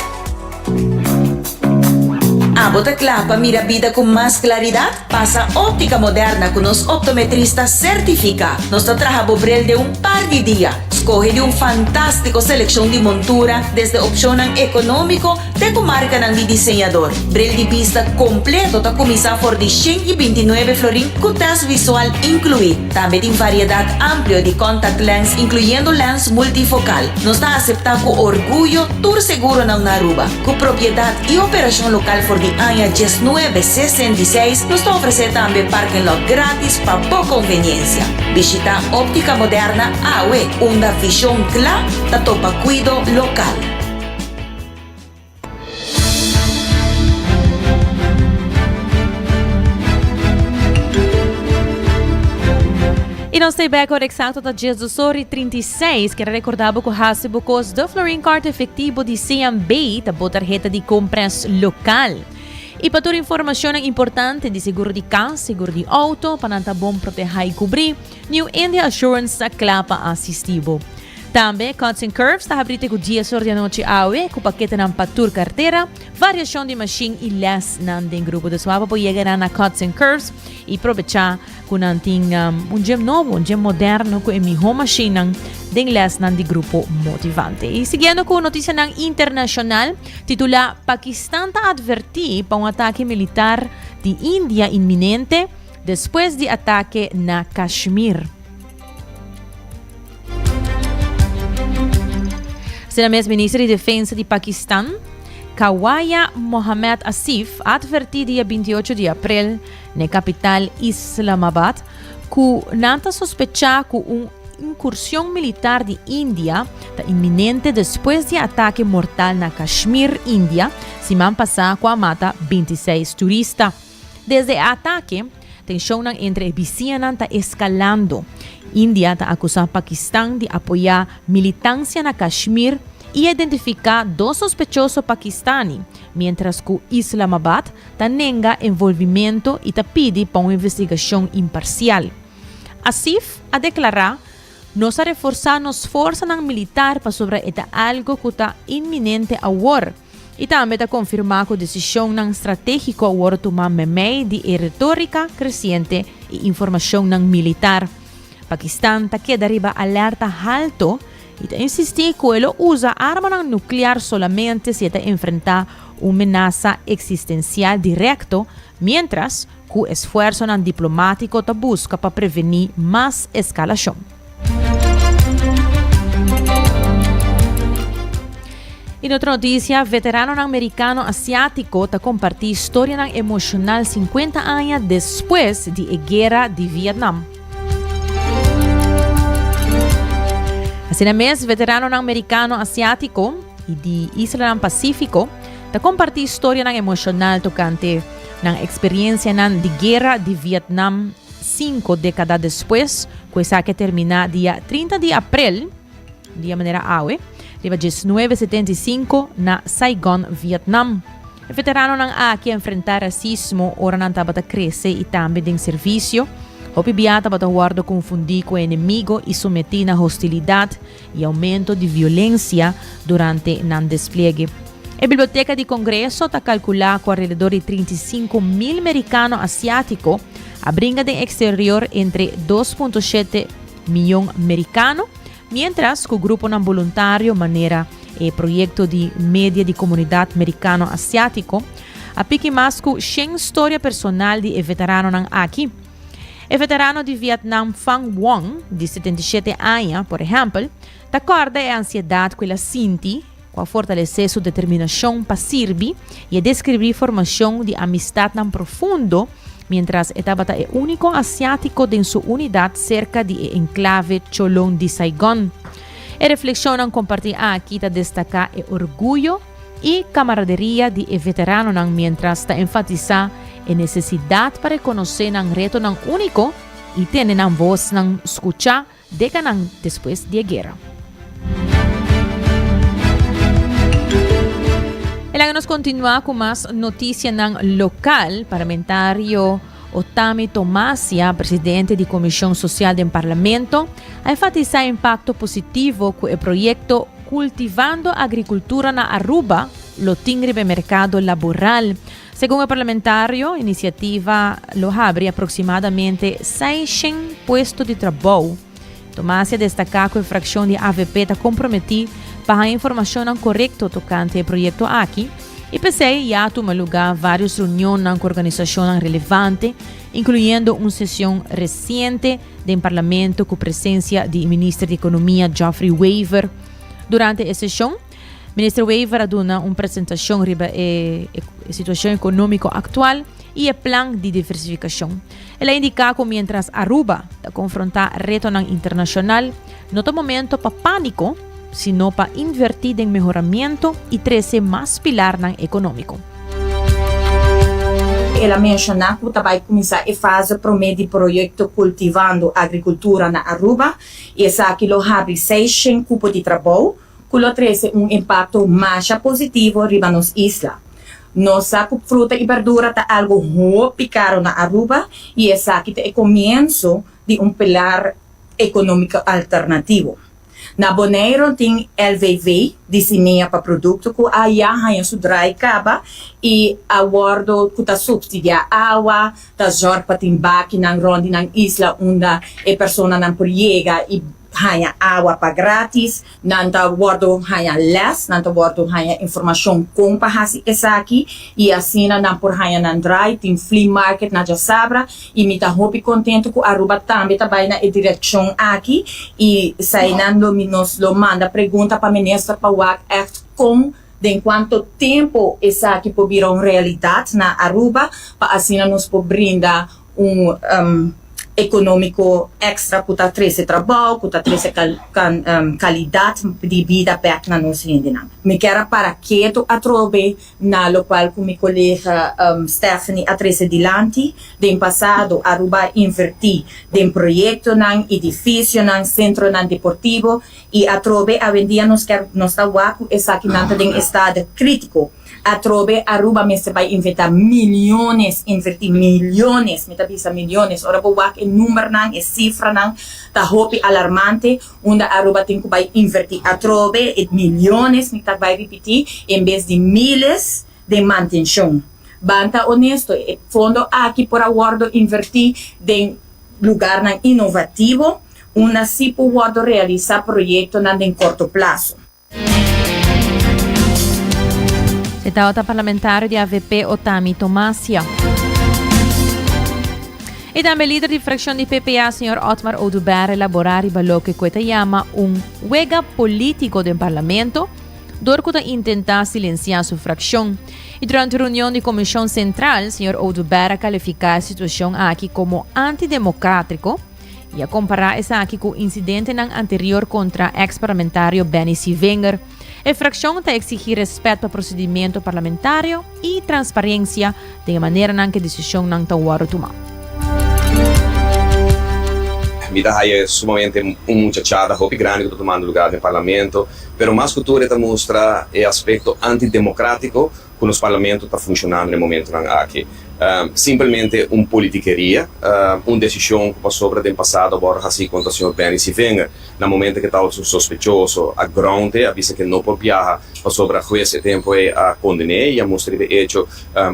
bota clapa mira vida con más claridad? Pasa óptica moderna con los optometristas certificados. Nos trabaja Bobrel de un par de días. Escoge de un fantástico selección de montura desde opción económico de comarca de diseñador. Brel de vista completo ta comisa por de 129 florín con test visual incluido. También en variedad amplio de contact lens incluyendo lens multifocal. Nos está aceptado con orgullo tour seguro en Aruba. Con propiedad y operación local por de año 1966 nos está ofreciendo también parking lot gratis para poca conveniencia. Visita óptica moderna AWE, una visión clara da topa cuido local. E nós temos agora exato da dia 36, que recordava que o Hasibo Cos do Florin Card efetivo de CMB, da boa tarjeta de compras local. E para toda informação importante de seguro de casa, seguro de auto, para não bom proteger e cobrir, New India Assurance da clapa assistivo. Também, Cuts and Curves está abrindo com dia sorte à noite AOE, com paquete na patur carteira, variação de machine e less nan den grupo de swap, para chegar na Cuts and Curves e aproveitar com um gem novo, um gem moderno, com a melhor machine den less nan de grupo motivante. E seguindo com a notícia internacional, titula Pakistan está advertir para um ataque militar de Índia iminente depois de ataque na Kashmir. O ministro de Defesa de Paquistão, Khwaja Mohammad Asif, advertiu dia 28 de abril na capital Islamabad que não está sospechado que uma incursão militar de Índia está iminente depois de ataque mortal na Kashmir, Índia, semana passada com a mata 26 turistas. Desde o ataque, a tensão entre vizinhos está escalando. Índia está acusando Paquistão de apoiar militância na Kashmir e identificar dois sospechosos paquistanos, mientras que Islamabad está nega envolvimento e está pedindo para uma investigação imparcial. Asif a declarar nós a reforçar nos forças militar para sobre algo que está iminente agora. E também está confirmar que a decisão estratégica agora tomar meio de retórica crescente e informação militar. Paquistão está queda arriba alerta alto e está insistir que ele usa arma nuclear solamente se está enfrentar uma ameaça existencial direto, mientras que o esforço diplomático está busca para prevenir mais escalação. E noutra notícia, veterano americano asiático está compartilhando história emocional 50 anos depois da guerra de Vietnam. Assim mesmo, veterano americano asiático e de Isla Pacífico está compartilhando história emocional tocante na experiência de guerra de Vietnam 5 décadas depois, coisa que termina dia 30 de abril, de maneira AUE, de 1975 na Saigon, Vietnam. O veterano aqui enfrentar racismo, ora não estava a crescer e também em serviço. O pibiata para guarda confundir com o inimigo e submeter na hostilidade e aumento de violência durante o despliegue. A Biblioteca de Congresso está calculando que alrededor de 35 mil americanos asiáticos abriga de exterior entre 2,7 milhões americanos, mientras que o grupo voluntário maneira o projeto de média de comunidade americano asiático a pique mais que 100 história personal de veterano aqui. O veterano de Vietnam Phang Wong, de 77 anos, por exemplo, acorda a ansiedade que ela sente para fortalecer sua determinação para servir e a descrever formação de amistade tão profundo, mientras estava o único asiático de sua unidade cerca de enclave Cholon de Saigon. A reflexão compartilha aqui está destacar o orgulho e camaraderia de veterano mientras está enfatizar a necessidade para conhecer um reto único e ter uma voz escutar décadas depois da guerra. E nós continuamos com mais notícias local. Parlamentário Otami Tomasia, presidente da Comissão Social do Parlamento, a enfatizar o impacto positivo que o projeto Cultivando Agricultura na Aruba, lo tingribe mercado laboral. Según el parlamentario, iniciativa lo abre aproximadamente 600 puestos de trabajo. Tomás destaca que a fracción de AVP está comprometida para a informação correta tocante ao projeto aqui. E PCI já toma lugar várias reuniões com organizações relevantes, incluindo uma sessão recente do Parlamento com a presença do Ministro de Economia, Geoffrey Weaver. Durante a sessão, o Ministro Weaver dona uma apresentação sobre a situação econômica atual e o plano de diversificação. Ela indica que, mientras Aruba está confrontar reto internacional, não é momento para pânico, sino para invertir em melhoramento e trazer mais pilar econômico. Ela mencionou que vai começar a fase de projeto cultivando agricultura na Aruba e essa aqui lo abre 600 cupos de trabalho, que traz impacto mais positivo riba nos islas. Nossa fruta e verdura está algo muito caro na Aruba e essa aqui é o começo de pilar econômico alternativo. Na Bonaire tem LVV, desenha para produto que aí a sudrai caba e aguardo que está subsidiar água, está jorpa tem baque na ronde na isla onde a pessoa não pode chegar e hanya água para grátis, nanta guardo hanya les, nanta guardo hanya informação com para essa aqui e assim não por hanya nan dry, tem flea market na Jasabra e me tá hopi contento com Aruba também tá vai na direção aqui e sainando nos lo manda pergunta para ministra para o act com de quanto tempo essa aqui pode virar uma realidade na Aruba para assim nos pode brindar econômico extra que está trazendo trabalho, que está trazendo qualidade de vida perto na nossa língua. Me quero para que eu atrove na local com minha colega Stephanie a trazer dilante, de passado Aruba invertir de projeto ng edifício ng centro ng deportivo e atrove a vendia nos está waku essa aqui nanta de estado crítico. Atrove Aruba me se vai inventar milhões, invertir milhões, me tabisa milhões. Ora po wak número nang, cifra nang, ta hopi alarmante, onde Aruba tem que vai invertir. Atrove milhões, me vai repetir, em vez de miles de manutenção. Banta honesto, fundo aqui por aguardo invertir de lugar nang inovativo, onde se pode realizar projeto nang de curto prazo. Setauta parlamentário de AVP Otami Tomasia. E também líder de fração de PPA, Sr. Otmar Oduber, elaborar e balou que coita chama huelga político do parlamento, dor que intentar silenciar sua fração. E durante a reunião de comissão central, Sr. Oduber calificar a situação aqui como antidemocrático e a comparar essa aqui com o incidente anterior contra ex-parlamentário Benny Sivenger. A fração está a exigir respeito ao procedimento parlamentar e transparência de maneira que a decisão não está tomada. Mi da é sumamente muchachada, hopi grande que está tomando lugar no parlamento, pero mais cultura está mostra o aspecto antidemocrático que os parlamentos está funcionando no momento aqui. Simplesmente politiqueria, decisão que passou para o passado agora assim contra o senhor Benny Sivenger, no momento que estava suspeitoso a grande, avisa que não pode viajar, passou para juiz e tempo a condenar e a mostrar de hecho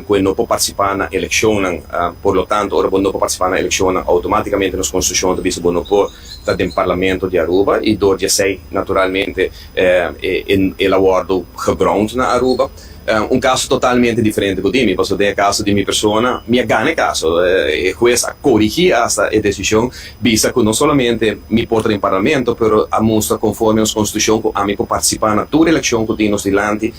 que ele não pode participar na eleição, por lo tanto, ora não pode participar na eleição automaticamente nas constituições avisa que não pode estar no parlamento de Aruba e do dia 6 naturalmente ele aguardo gegrond na Aruba. Caso totalmente diferente do time, posso ter caso de minha pessoa, minha gane caso, e juez a corrigir esta decisão, visa que não somente me porta em parlamento, pero a mostra conforme a constituição que a mim participar na tua eleição que temos dilante,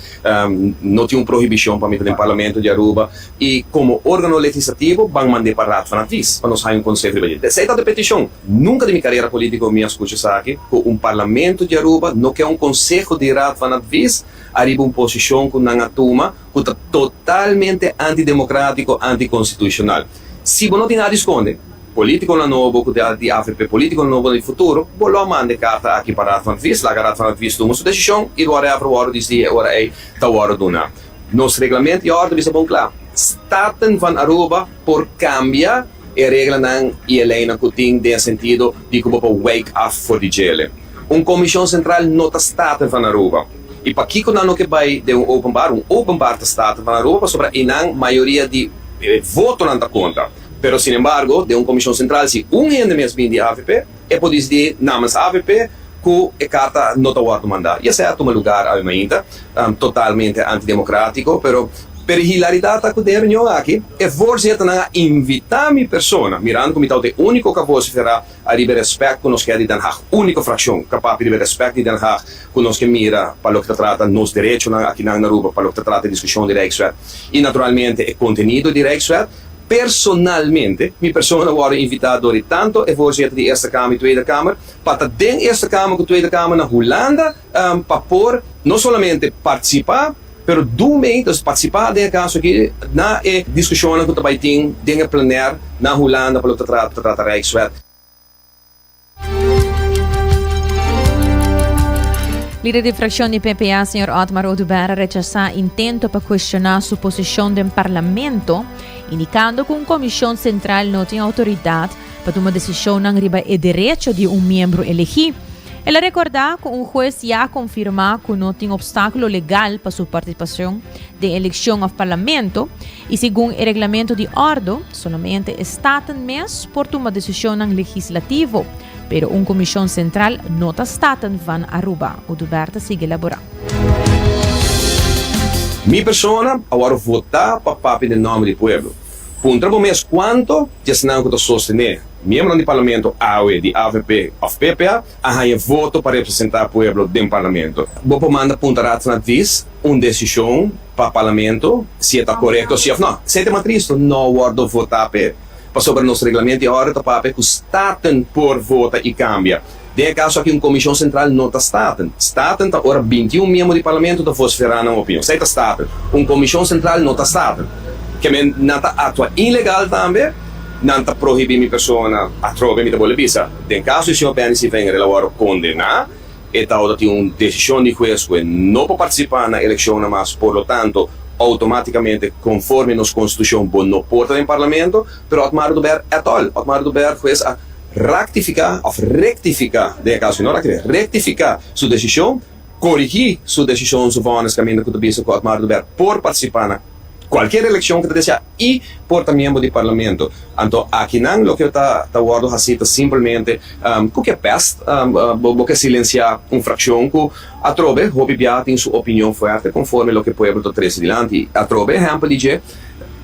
não tem proibição para mim em parlamento de Aruba e como órgão legislativo vão mandar para a vis, para nós sair conselho de aceita de petição. Nunca de minha carreira política me escucha aqui que parlamento de Aruba não quer conselho de rat para a vis, arriba posição que não atuma, que está totalmente antidemocrático, anticonstitucional. Se você não tem nada a esconder, político novo, que de AFP, político novo no futuro, você manda carta aqui para a FANFIS, a carta FANFIS toma sua decisão e agora é aprovado desse dia, agora é a hora do ano. Nos regulamentos e ordem são bem claros. Staten van Aruba por cambiar a regra e a lei que tem no sentido de que você wake up for the jail. Comissão central não está Staten van Aruba. E para que não que vai de um open bar Estado para a Europa sobre a maioria de voto não está contra. Pero, sin embargo, de uma comissão central, se ende mesmo de AVP, é por dizer namens AVP, que a carta não está a mandar. E esse é um lugar ainda totalmente antidemocrático, pero per hilaridade que der reunião aqui é você a invitar minha pessoa, mirando como tal de único que você fará a riber respeito que nós que é de Den Haag, única fração capaz de riber respeito de Den Haag que nós que mira para o que trata nos direitos aqui na Aruba, para o que trata a discussão de Rijkswet e naturalmente o conteúdo de Rijkswet. Personalmente, minha pessoa agora invitada tanto é você de Eerste Kamer e Tweede Kamer, para den Eerste Kamer e Tweede Kamer na Holanda, para por não somente participar, pero também participar de caso aqui na discussão que também tem de planear na Holanda para o trata Rijkswet. Líder de fracción de PPA, señor Otmar Oduber, rechaza intento para cuestionar su posición del Parlamento, indicando que una comisión central no tiene autoridad para tomar decisión arriba el derecho de un miembro elegido. Él recuerda que un juez ya confirmó que no tiene obstáculo legal para su participación de elección al Parlamento y según el reglamento de Ordo, solamente estaten mes por tomar decisión legislativa, pero una comisión central no estaten van Aruba. Oduberta sigue elaborando. Mi persona agora votar para papi del nome do pueblo. Punto o mês quanto já se não que sostener membro do parlamento AUE de AVP of PPA a voto para representar o povo do parlamento. Vou manda puntar na vis decisão para o parlamento se está correto ou se não. Se é matriz não guardo votar para sobre nosso regulamento e agora para que staten por vota e cambia. De caso aqui comissão central não está staten. Staten está ora 21 membros do parlamento da fosse verá na opinião. Se está staten. Comissão central não está staten. Que não está atua ilegal também. Não está proibir minha pessoa a trocar minha bolsa. De caso o senhor Penny venha agora condenar, então tem uma decisão de juiz que não pode participar na eleição, mas por lo tanto automaticamente conforme nossa constituição não porta no parlamento, pero Otmar Oduber é tal. Otmar Oduber juiz a rectificar, de caso não rectificar sua decisão, corrigir sua decisão sobre o caminho que tu com Otmar Oduber por participar na qualquer eleição que desea e por membro do parlamento. Então, aqui não, o que eu está guardando assim, simplesmente, que é peste, porque silenciar uma fração que a trobe, Robibia tem sua opinião forte, conforme o que o povo está trazendo adiante. A trobe, exemplo, diz,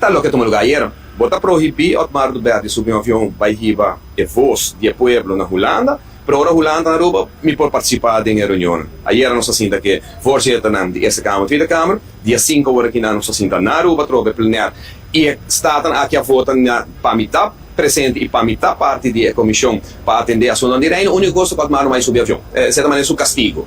tal que tomou lugar ayer, bota proibir Otmar Oduber de subir um avião, vai riba e voz do povo na Holanda, pero ahora Holanda na Aruba me pode participar de reunião. Ayer nós assinta que voorzitter de Eerste Kamer, Tweede Kamer, dia 5 horas aqui nós assinta na Aruba, trobe plenaire, e staten aqui a votar para mitad presente e para mitad parte da comissão para atender a sua direita, o único gosto que Otmar mais subir avião, certa maneira é um castigo.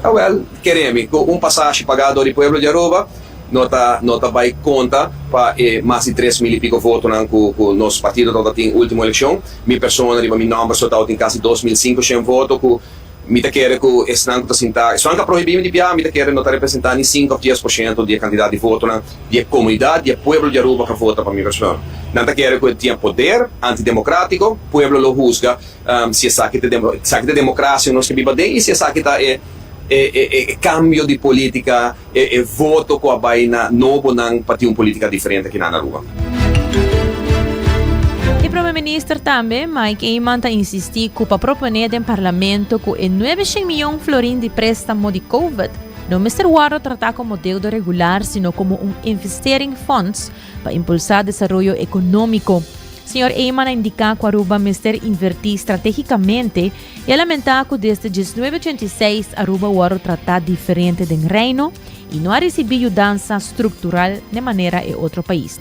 Well, queremos com passagem pagado do povo de Aruba, nota vai conta para mais de 3 mil e pico votos que o nosso partido tem última eleição. Minha pessoa, meu nome, só tem quase 2.500 votos que me quer que esse não está sentar. Só que proibimos de piar, me quer não está representando nem 5 ou 10% de quantidade de votos da comunidade, do povo de Aruba que vota para minha pessoa. Não quer que tenha poder antidemocrático, o povo lo juzga se é saque de democracia não se viva bem e se é saque cambio de política voto com a baina novo para ter uma política diferente aqui na Aruba. O primeiro-ministro também, Mike Eyman, insistiu que para proponer no parlamento que o 900 milhões de florins de préstamo de COVID não Mr. Warro tratar como deuda regular, sino como investir funds para impulsar desenvolvimento econômico. Senhor Eyman indica que Aruba Mr. invertir estrategicamente e lamentar que desde 1986 Aruba Warro tratar diferente do reino e não ha recebido mudança estrutural de maneira em outro país.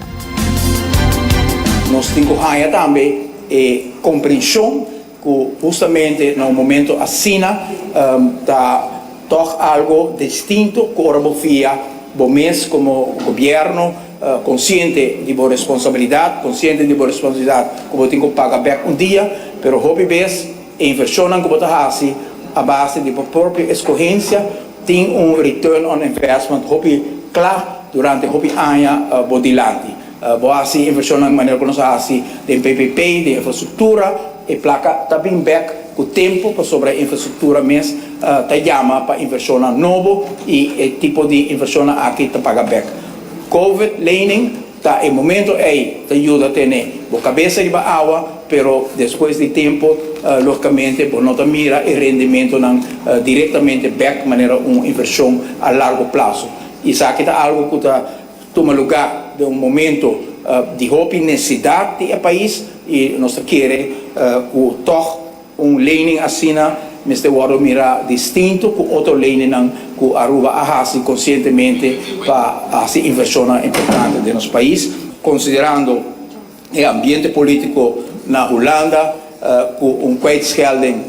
Nós temos também compreensão que justamente no momento assim está algo distinto que Aruba fia bom mês como governo consciente de boa responsabilidade, como tenho que pagar back dia, pero hobby vez inversão que botar assim a base de própria escolhência tem return on investment hobby claro durante hobby ano bodilante. Boa assim inversão na maneira que nós assim de PPP, de infraestrutura e placa também back o tempo para sobre a infraestrutura mesmo te llama para inversión novo y el tipo de inversión aquí te paga back. COVID lening, el momento ahí te ayuda a tener la cabeza y la agua, pero después de tiempo, lógicamente, pues no te mira el rendimiento directamente back, de manera una inversión a largo plazo. Y sabe que algo que toma lugar de un momento de necesidad del país y nos quiere toch un lening assim, este guardo mira distinto con otro lening que Aruba hace conscientemente para hacer inversiones importantes de nuestro país, considerando el ambiente político en Holanda, con un kwijtschelding,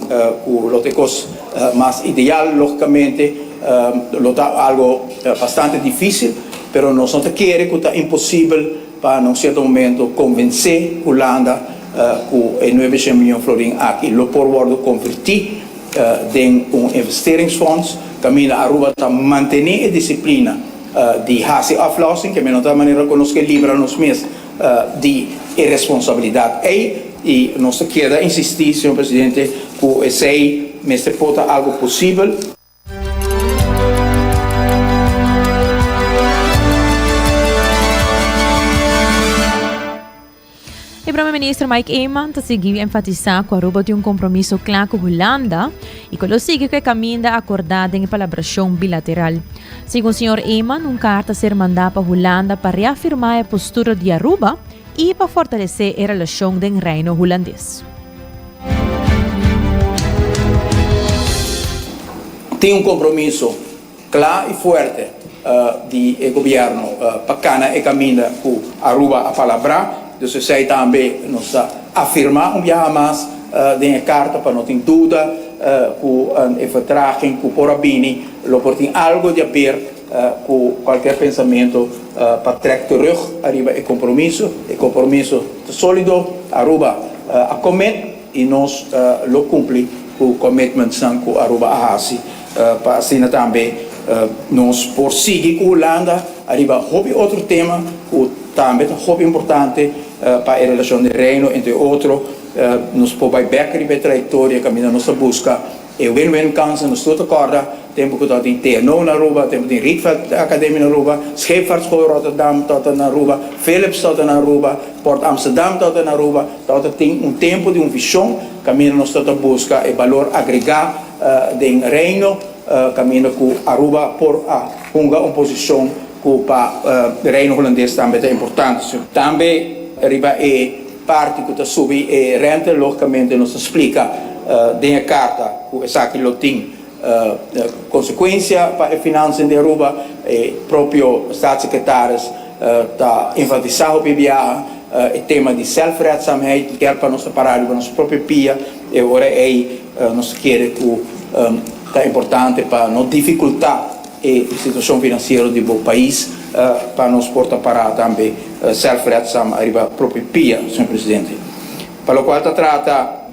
con los ecos más ideal, lógicamente, algo bastante difícil, pero nosotros quiere que es imposible para en un cierto momento convencer Holanda con el 9 miljoen florin aquí, lo por convertir en un investeringsfonds, camina Aruba para mantener la disciplina de hacer aflossing, que de otra manera conozca libra nos mes de irresponsabilidad. Y nos queda insistir, señor presidente, que ese mestre pota algo posible. O Primeiro-Ministro Mike Eman conseguiu enfatizar que Aruba tem compromisso claro com a Holanda e que ele sigue que caminho acordado em colaboração bilateral. Segundo o Sr. Eman, carta ser mandada para a Holanda para reafirmar a postura de Aruba e para fortalecer a relação com o reino holandês. Tem compromisso claro e forte do governo para e caminho com Aruba a palabra. Dus we zei também nos afirmar dia mais de carta para não ter dúvida com a vertraging, com porabini, lo portem algo de ver com qualquer pensamento para trazer terug arriba o compromisso sólido, Aruba a comet e nós lo cumpre com o commitment que Aruba a hace para assim também nós por seguir com Holanda arriba hobby outro tema também hobby importante para a relação de reino, entre outros, nos pode back a trajetória, caminhando nossa busca, e win-win kansen, nos toda corda, tempo que dat in TNO na Aruba, tempo in Rietveld Academie na Aruba, Scheepvaartschool Rotterdam tot na Aruba, Philips tot na Aruba, Port Amsterdam tot na Aruba, tot tem tempo de visão, caminhando nos toda busca e valor agregado de reino, caminhando com Aruba por a uma posição que para o reino holandês também é importante. Também arriba e parte que subi e rente logicamente nos explica dentro carta que essa que lo tem consequência para a finança de Aruba e próprio staatssecretaris está enfatizar o PBA o tema de selfredzaamheid quer para nossa parada para nossa própria pia e agora nos quer que está importante para não dificultar a situação financeira do país para nos portar para também self-redzaam arriba própria pia, senhor presidente. Para o qual trata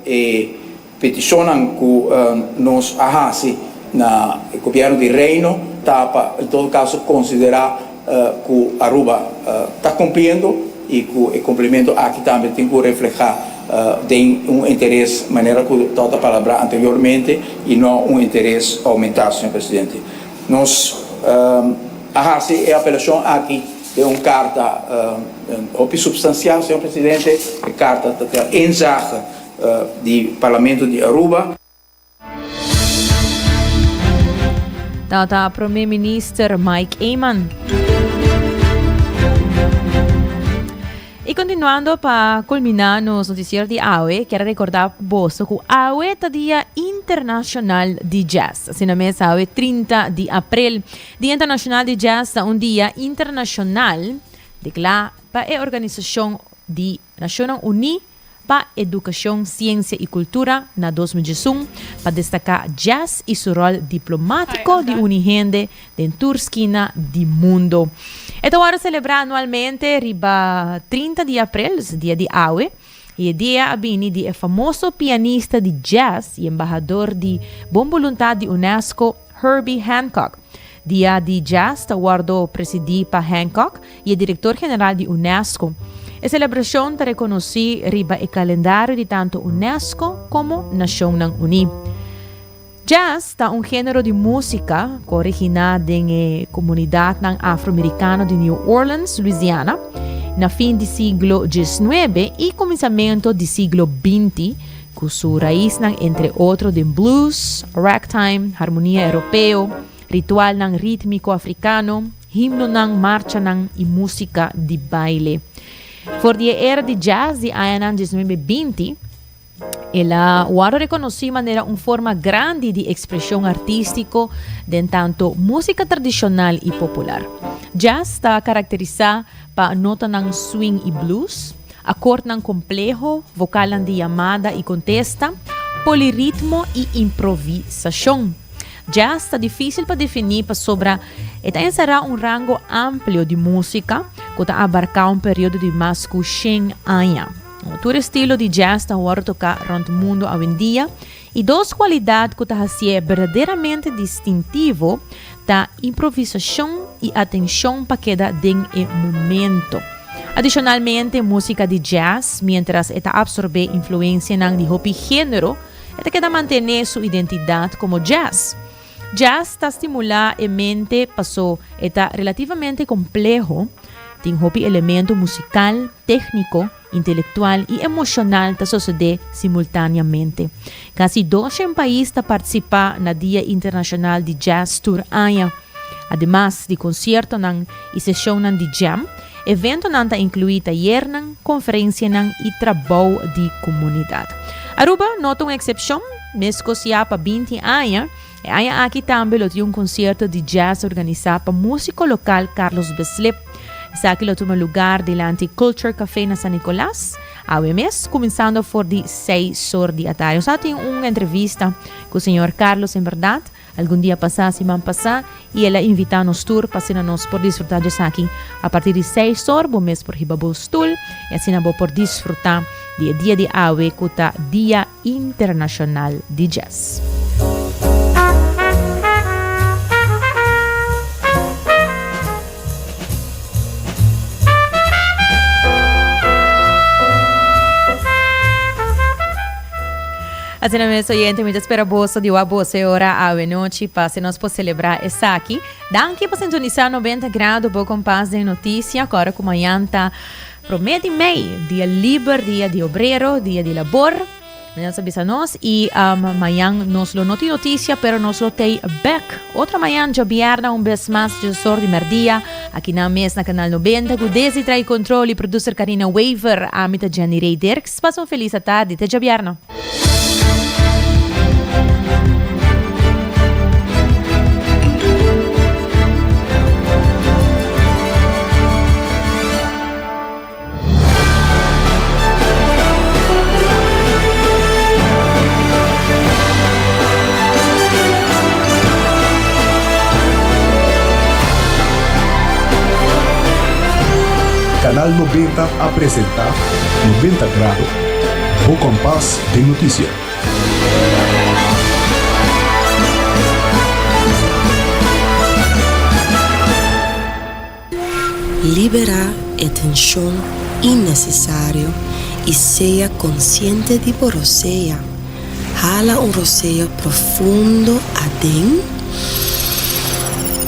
petição que nos hace na governo de reino para em todo caso considerar que Aruba está cumprindo e que o cumprimento aqui também tem que refletir de interesse maneira que toda a palavra anteriormente e não interesse aumentado, senhor presidente. Nós hace a apelação aqui de uma carta substancial, senhor presidente, a carta da inzage do Parlamento de Aruba. Tata Primeiro-Ministro Mike Eman. E continuando para culminar nos noticiários de AUE, quero recordar vos que AUE é Dia Internacional de Jazz. Assim na mesa AUE 30 de abril. Dia Internacional de Jazz é dia internacional declarado para a Organização de Nações Unidas para Educação, Ciência e Cultura na 2021 para destacar jazz e seu rol diplomático de unigente dentro da esquina do mundo. Então, agora celebrar anualmente riba 30 de abril, dia de AUE, e o dia abini de famoso pianista de jazz e embaixador de boa vontade de UNESCO, Herbie Hancock. Dia de jazz está guardo presidido para Hancock e é diretor-geral de UNESCO. A celebração está reconhecida riba o calendário de tanto UNESCO como Nações Unidas. Jazz está un género de música originado en la comunidad afroamericana de New Orleans, Louisiana, na fin do siglo XIX e começamento do siglo XX, com sua raiz entre outros de blues, ragtime, harmonia europeu, ritual rítmico africano, himno marcha e música de baile. For the era de jazz de año 1920, ela era reconhecida de maneira uma forma grande de expressão artística de tanto música tradicional e popular. Jazz está caracterizado por nota ng swing e blues, acorde complexo, vocal de chamada e contesta, polirritmo e improvisação. Jazz está difícil para definir sobre será um rango amplo de música que abarca um período de mais de 100 anos. Todo estilo de jazz está a tocar rond o mundo hoje em dia e duas qualidades que é verdadeiramente distintivo da improvisação e atenção para cada momento. Adicionalmente, música de jazz, mientras absorbe influência de hobby gênero, queda manter sua identidade como jazz. Jazz está estimular a mente passou relativamente complexo, tem hobby elemento musical, técnico, intelectual e emocional que sucede simultaneamente. Quase 12 países participam na Dia Internacional de Jazz Tour ANHA. Además de concerto e sessão de jam, evento inclui taller, conferência e trabalho de comunidade. Aruba nota uma exceção, mesmo se há para 20 anos, aqui também tem um concerto de jazz organizado para músico local Carlos Beslep. Aqui toma lugar delante Culture Café na San Nicolás, ao mês, começando por de 6 horas da tarde. Eu tenho uma entrevista com o senhor Carlos, em verdade, algum dia passado, semana passada, e ele invita-nos tour para nós por desfrutar de aqui a partir de 6 horas, bom mês por Ribabo Stool, e assim vou por desfrutar do dia de hoje, que é Dia Internacional de Jazz. Assim mesmo, gente, me espera bolsa de uma boa hora à noite para se nós poder celebrar essa aqui. Danke para sintonizar 90 graus, boa compás de notícia. Agora com amanhã tá promete meio, dia livre, dia de obreiro, dia de labor. Amanhã sabes a nós e amanhã nós não tem notícia, pero nós lo tem back. Outra manhã, já vierna, vez mais, de sorte de merdia, aqui na mesa, na Canal 90, com Desi Trai Control e producer Karina Waver, a mita Jenny Ray Dirks. Passa uma feliz tarde, até já vierna. Canal 90 apresenta 90 grados, o compás de notícia. Libera a tensão innecessária e seja consciente de você. Jala roceio profundo adentro.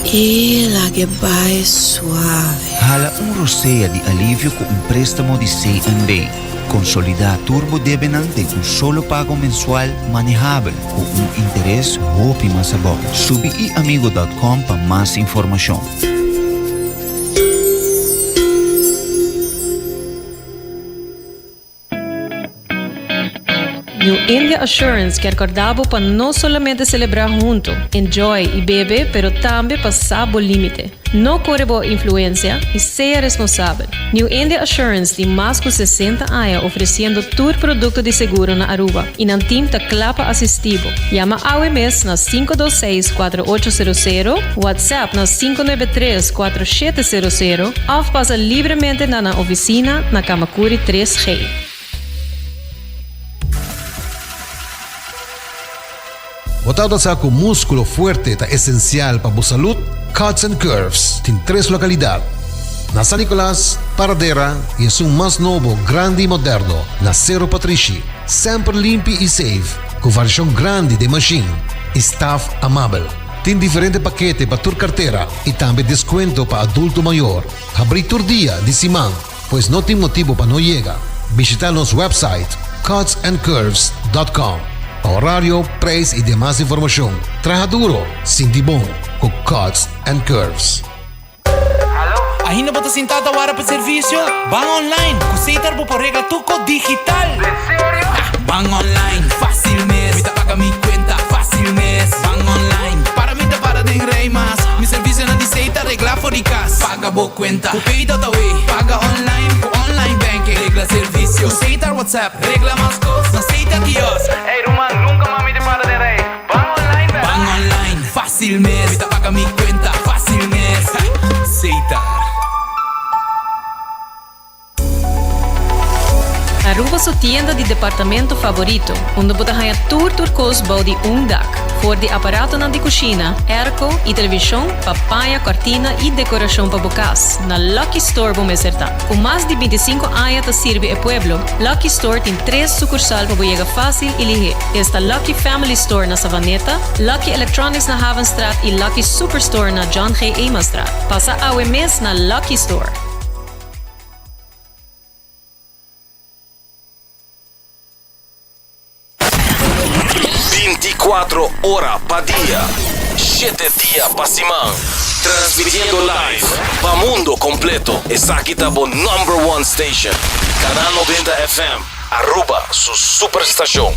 E la que vai suave. Hala roceia de alívio com préstamo de C&B. Consolidar turbo debenante com solo pago mensual manejável com interés hopi mais bom. Subiiamigo.com para mais informação. New India Assurance quer acordar para não somente celebrar junto, enjoy e beber, pero também passar o limite. Não corre influência e seja responsável. New India Assurance tem mais de 60 anos oferecendo todo produto de seguro na Aruba e não tem clapa assistivo. Llama hoje mesmo na 526-4800, WhatsApp na 593-4700 ou passa livremente na oficina na Kamakuri 3G. Botado sa com músculo fuerte ta essencial para a saúde, Cuts and Curves tem 3 localidades. Na San Nicolás, Paradera e é um mais novo, grande e moderno, na Cerro Patrici. Sempre limpo e safe, com versão grande de machine. staff amable. Tem diferente paquete para tu cartera e também descuento para adulto maior. Abrir tu dia de semana, pois não tem motivo para não chegar. Visitar nosso website cutsandcurves.com. Horário, preço e demais informação. Traja duro, sinti bom com Cuts and Curves. Ainda bota sentada para o serviço? Van online, aceitar por regla tuco digital. ¿En serio? Van online, fácil mes. Me paga mi cuenta, fácil mes. Van online, para mí te para de rey más. Mi servicio no diceita regla fóricas. Paga bo cuenta, pedido away. Paga online, online banking. Regla servicio, aceitar WhatsApp. Regla más cosas, aceita Dios. Hey Roman, nunca mami te para de rey. Van online, van online, fácil mes. Me paga mi cuenta, fácil mes. Aceitar. Aruba su tienda de departamento favorito, onde você ganha turcos body dak, for de aparato na de cozinha, airco e televisão, papaya, cortina e decoração para bocas. Na Lucky Store vamos acertar. Com mais de 25 anos te sirve o pueblo, Lucky Store tem 3 sucursal para chegar fácil e ligeiro. Está Lucky Family Store na Savaneta, Lucky Electronics na Havenstraat e Lucky Superstore na John G. Emastraat. Passa a mes na Lucky Store. 24 horas pa dia, 7 dias pa semana. Transmitiendo live pa mundo completo. Essa aqui tá bo #1 station. Canal 90 FM. Aruba, su superestação.